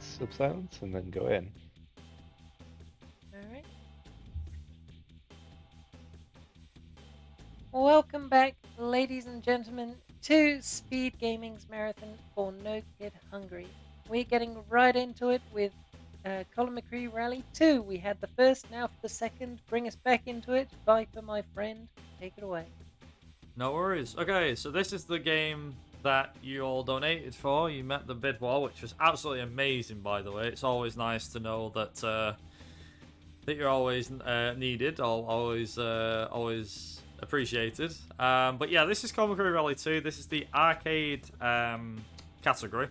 minutes of silence and then go in. All right. Welcome back, ladies and gentlemen, to Speed Gaming's marathon for No Kid Hungry. We're getting right into it with Collin McRae Rally 2. We had the first, now for the second. Bring us back into it. Viper, my friend, take it away. No worries. Okay, so this is the game that you all donated for. You met the bid war, which was absolutely amazing, by the way. It's always nice to know that that you're always needed, or always appreciated. But yeah, this is Collin McRae Rally 2. This is the arcade category.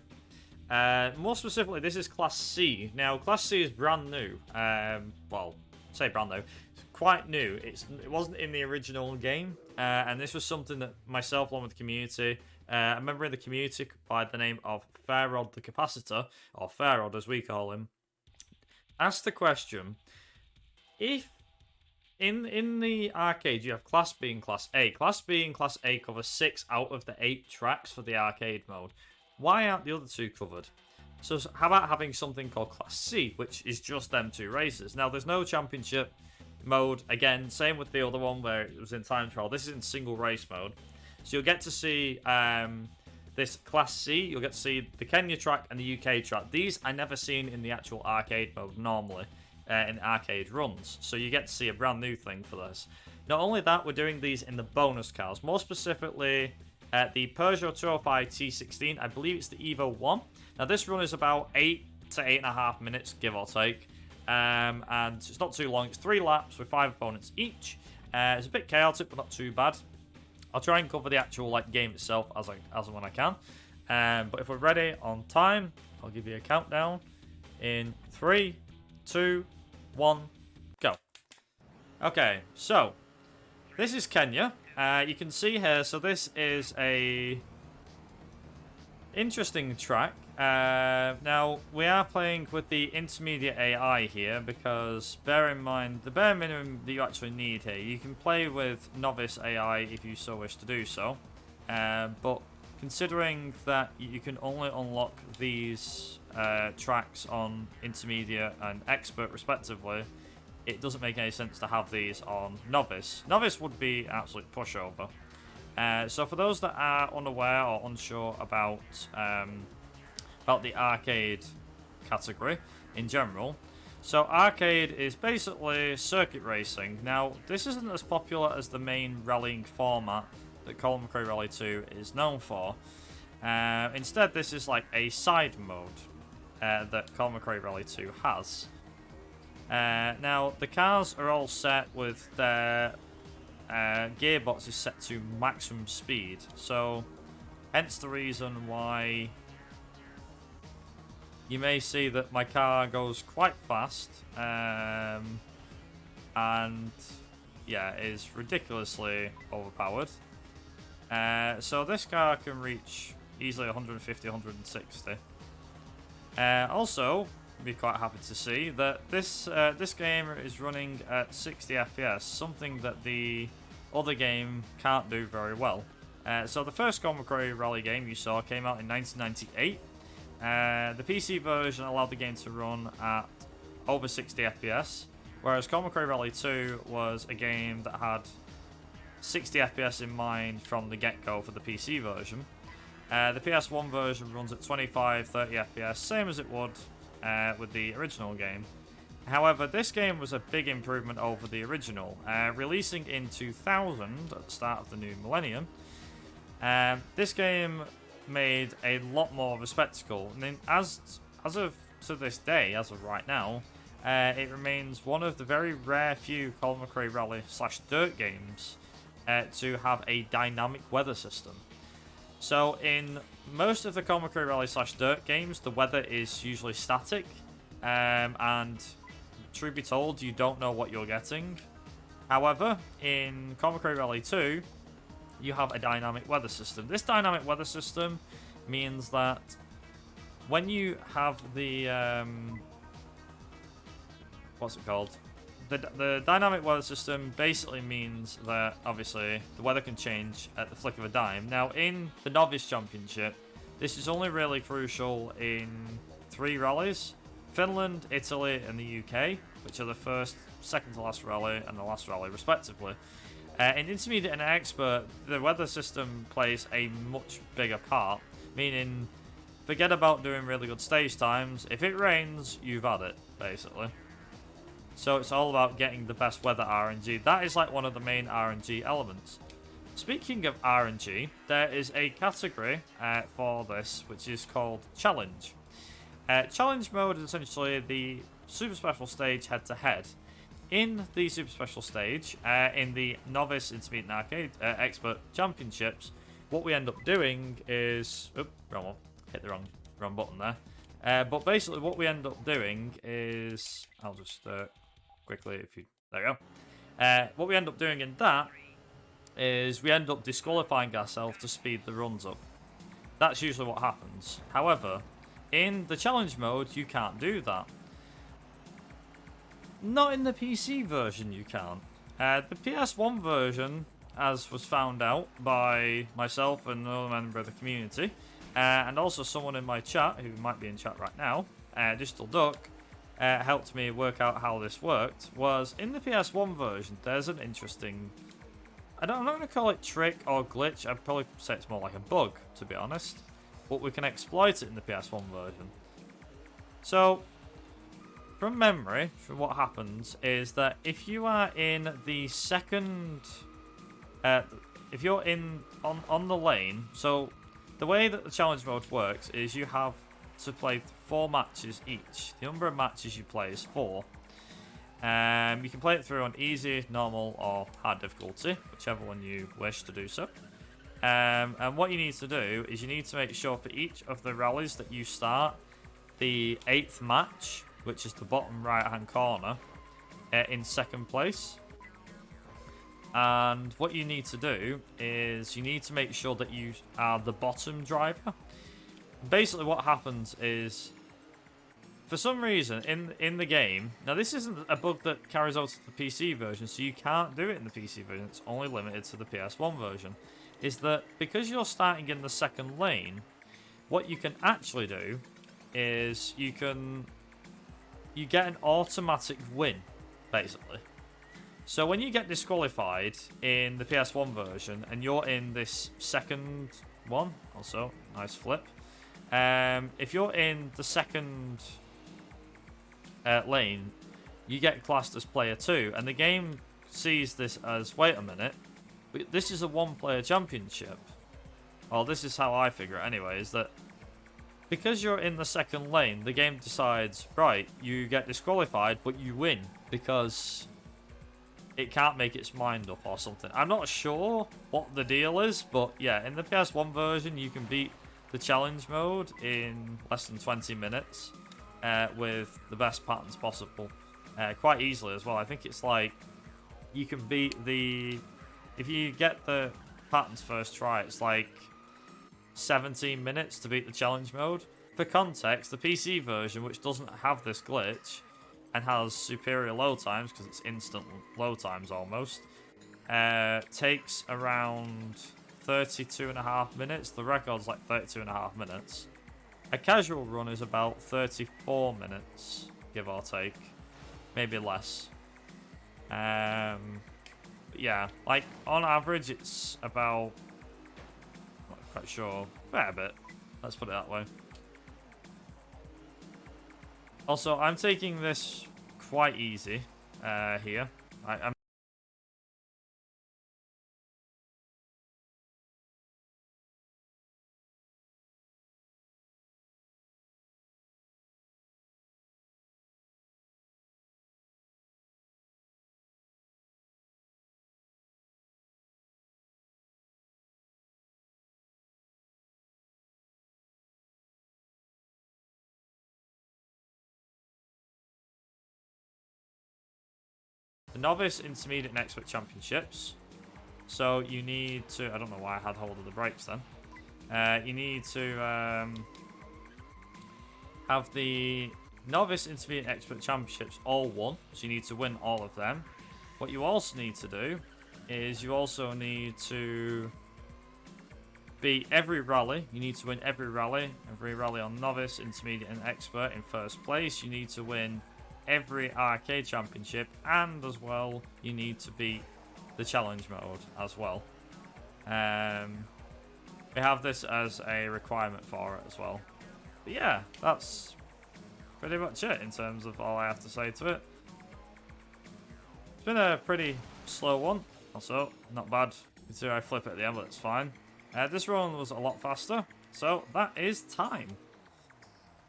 More specifically, this is Class C. Now, Class C is brand new. Well, say brand new. It's quite new. It wasn't in the original game, and this was something that myself, along with the community, a member in the community by the name of Fairrod the Capacitor, or Fairrod as we call him, asked the question: if in the arcade you have Class B and Class A, Class B and Class A cover 6 out of the 8 tracks for the arcade mode, why aren't the other 2 covered? So how about having something called Class C, which is just them 2 races? Now, there's no championship mode. Again, same with the other one where it was in time trial. This is in single race mode. So you'll get to see this Class C. You'll get to see the Kenya track and the UK track. These I never seen in the actual arcade mode normally in arcade runs. So you get to see a brand new thing for this. Not only that, we're doing these in the bonus cars. More specifically, the Peugeot 205 T16. I believe it's the Evo 1. Now, this run is about 8 to 8.5 minutes, give or take. And it's not too long. It's 3 laps with 5 opponents each. It's a bit chaotic, but not too bad. I'll try and cover the actual game itself as and when I can. But if we're ready on time, I'll give you a countdown in 3, 2, 1, go. Okay, so this is Kenya. You can see here, so this is a interesting track. Now, we are playing with the intermediate AI here because, bear in mind, the bare minimum that you actually need here, you can play with novice AI if you so wish to do so. But considering that you can only unlock these tracks on intermediate and expert respectively, it doesn't make any sense to have these on novice. Novice would be absolute pushover. So for those that are unaware or unsure about the arcade category in general, so arcade is basically circuit racing. Now, this isn't as popular as the main rallying format that Collin McRae Rally 2 is known for. Instead, this is like a side mode that Collin McRae Rally 2 has. Now, the cars are all set with their gearbox is set to maximum speed, so hence the reason why you may see that my car goes quite fast, and yeah, is ridiculously overpowered. So this car can reach easily 150, 160. Also, be quite happy to see that this game is running at 60 FPS, something that the other game can't do very well. So the first Collin McRae Rally game you saw came out in 1998. The PC version allowed the game to run at over 60 FPS, whereas Collin McRae Rally 2 was a game that had 60 FPS in mind from the get-go for the PC version. The PS1 version runs at 25, 30 FPS, same as it would with the original game. However, this game was a big improvement over the original, releasing in 2000 at the start of the new millennium. This game made a lot more of a spectacle, and as of to this day, as of right now, it remains one of the very rare few Collin McRae Rally / Dirt games to have a dynamic weather system. So in most of the Collin McRae Rally / Dirt games, the weather is usually static, and truth be told, you don't know what you're getting. However, in Collin McRae Rally 2, you have a dynamic weather system. This dynamic weather system means that when you have the what's it called? The dynamic weather system basically means that obviously the weather can change at the flick of a dime. Now, in the novice championship, This is only really crucial in 3 rallies: Finland, Italy, and the UK, which are the first, second to last rally, and the last rally, respectively. In intermediate and expert, the weather system plays a much bigger part, meaning forget about doing really good stage times. If it rains, you've had it, basically. So it's all about getting the best weather RNG. That is like one of the main RNG elements. Speaking of RNG, there is a category for this, which is called Challenge. Challenge mode is essentially the Super Special stage head-to-head. In the Super Special stage, in the Novice, Intermediate, and Arcade Expert Championships, what we end up doing is... Oop, wrong one. Hit the wrong button there. But basically what we end up doing is... I'll just quickly, if you... There you go. What we end up doing in that is we end up disqualifying ourselves to speed the runs up. That's usually what happens. However, in the challenge mode, you can't do that. Not in the PC version, you can't. The PS1 version, as was found out by myself and another member of the community, and also someone in my chat, who might be in chat right now, Digital Duck, helped me work out how this worked, was in the PS1 version, there's an interesting... I'm not going to call it trick or glitch. I'd probably say it's more like a bug, to be honest. But we can exploit it in the PS1 version. So, from memory, for what happens is that if you are in the second... if you're in on the lane... So, the way that the challenge mode works is you have to play 4 matches each. The number of matches you play is 4. You can play it through on easy, normal, or hard difficulty, whichever one you wish to do so. And what you need to do is you need to make sure for each of the rallies that you start, the 8th match, which is the bottom right-hand corner, in second place. And what you need to do is you need to make sure that you are the bottom driver. Basically what happens is... For some reason, in the game... Now, this isn't a bug that carries over to the PC version, so you can't do it in the PC version. It's only limited to the PS1 version. Is that because you're starting in the second lane, what you can actually do is you get an automatic win, basically. So when you get disqualified in the PS1 version, and you're in this second one, also, nice flip. If you're in the second... lane, you get classed as player 2, and the game sees this as, wait a minute, this is a 1-player championship. Well, this is how I figure it anyway, is that because you're in the second lane, the game decides, right, you get disqualified, but you win, because it can't make its mind up or something. I'm not sure what the deal is, but yeah, in the PS1 version, you can beat the challenge mode in less than 20 minutes. With the best patterns possible, quite easily as well. I think it's like you can beat the... If you get the patterns first try, it's like 17 minutes to beat the challenge mode. For context, the PC version, which doesn't have this glitch and has superior load times, because it's instant load times almost, takes around 32.5 minutes. The record's like 32.5 minutes. A casual run is about 34 minutes, give or take. Maybe less. Yeah, like, on average, it's about... I'm not quite sure. Fair bit. Let's put it that way. Also, I'm taking this quite easy here. I'm... The Novice, Intermediate, and Expert Championships. So you need to... I don't know why I had hold of the brakes then. You need to have the Novice, Intermediate, and Expert Championships all won. So you need to win all of them. What you also need to do is you also need to beat every rally. You need to win every rally on novice, intermediate, and expert in first place. You need to win every arcade championship, and as well, you need to beat the challenge mode as well. We have this as a requirement for it as well. But yeah, that's pretty much it in terms of all I have to say to it. It's been a pretty slow one, also not bad. Considering I flip at the end, but it's fine. This run was a lot faster, so that is time.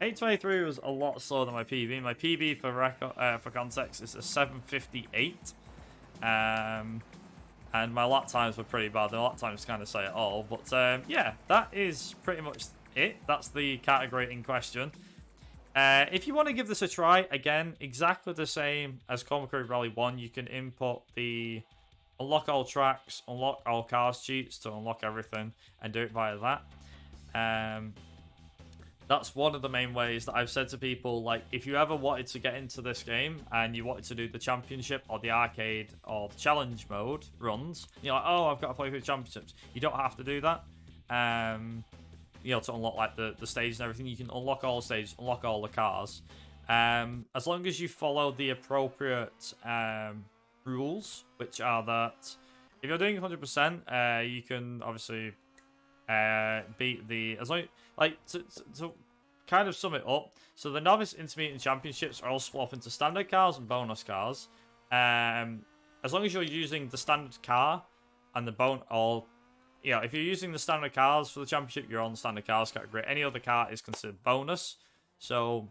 8:23 was a lot slower than my PB. My PB for context is a 7:58. And my lap times were pretty bad. The lap times kind of say it all. But yeah, that is pretty much it. That's the category in question. If you want to give this a try, again, exactly the same as McRae Rally 1, you can input the unlock all tracks, unlock all cars cheats to unlock everything, and do it via that. That's one of the main ways that I've said to people, like, if you ever wanted to get into this game and you wanted to do the championship or the arcade or the challenge mode runs, you're like, oh, I've got to play for the championships. You don't have to do that. To unlock like the stages and everything, you can unlock all the stages, unlock all the cars. As long as you follow the appropriate rules, which are that if you're doing 100%, you can obviously beat the to kind of sum it up. So the novice, intermediate, and championships are all split up into standard cars and bonus cars. As long as you're using the standard car and the if you're using the standard cars for the championship, you're on the standard cars category. Any other car is considered bonus. So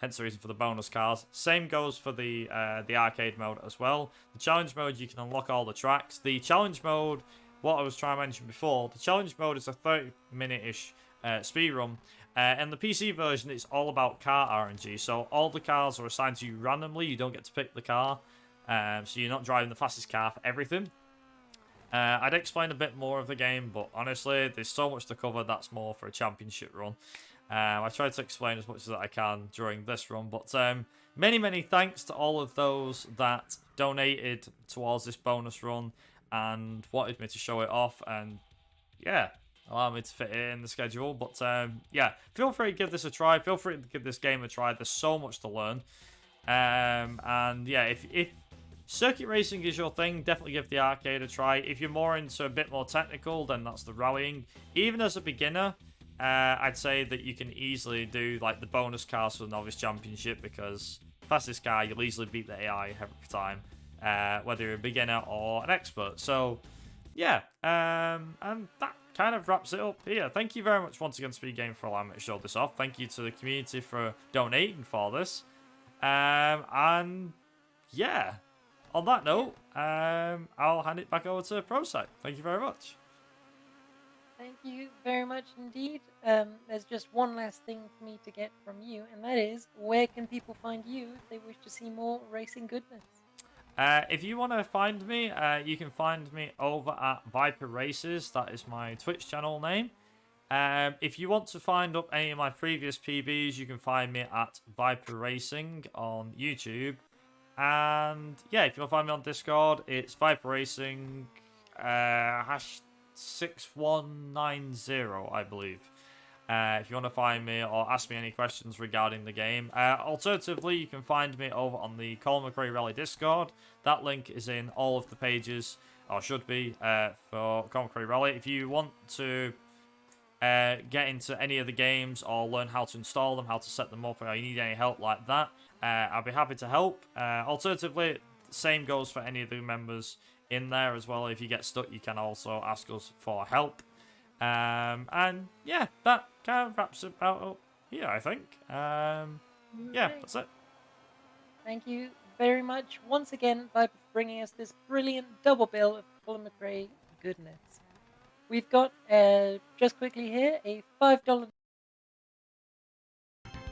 hence the reason for the bonus cars. Same goes for the arcade mode as well. The challenge mode, you can unlock all the tracks. The challenge mode, what I was trying to mention before, the challenge mode is a 30-minute-ish speedrun. And the PC version, it's all about car RNG. So all the cars are assigned to you randomly. You don't get to pick the car. So you're not driving the fastest car for everything. I'd explain a bit more of the game, but honestly, there's so much to cover. That's more for a championship run. I tried to explain as much as I can during this run, but many thanks to all of those that donated towards this bonus run and wanted me to show it off, and yeah, allow me to fit it in the schedule. But yeah, feel free to give this a try. Feel free to give this game a try. There's so much to learn. And yeah, if circuit racing is your thing, definitely give the arcade a try. If you're more into a bit more technical, then that's the rallying. Even as a beginner, I'd say that you can easily do like the bonus cars for the novice championship, because fastest car, you'll easily beat the AI every time, whether you're a beginner or an expert. So yeah, and that kind of wraps it up here. Thank you very much once again, SpeedGaming, for allowing me to show this off. Thank you to the community for donating for this. And yeah, on that note, I'll hand it back over to ProSec. Thank you very much. Thank you very much indeed. There's just one last thing for me to get from you, and that is, where can people find you if they wish to see more racing goodness? If you want to find me, you can find me over at Viper Races. That is my Twitch channel name. If you want to find up any of my previous PBs, you can find me at Viper Racing on YouTube. And yeah, if you want to find me on Discord, it's Viper Racing #6190, I believe. If you want to find me or ask me any questions regarding the game. Alternatively, you can find me over on the Collin McRae Rally Discord. That link is in all of the pages, or should be, for Collin McRae Rally. If you want to get into any of the games or learn how to install them, how to set them up, or you need any help like that, I'll be happy to help. Alternatively, the same goes for any of the members in there as well. If you get stuck, you can also ask us for help. And yeah, that kind of wraps it up here, I think. Yeah, that's it. Thank you very much once again, Viper, for bringing us this brilliant double bill of Collin McRae goodness. We've got, just quickly here, a $5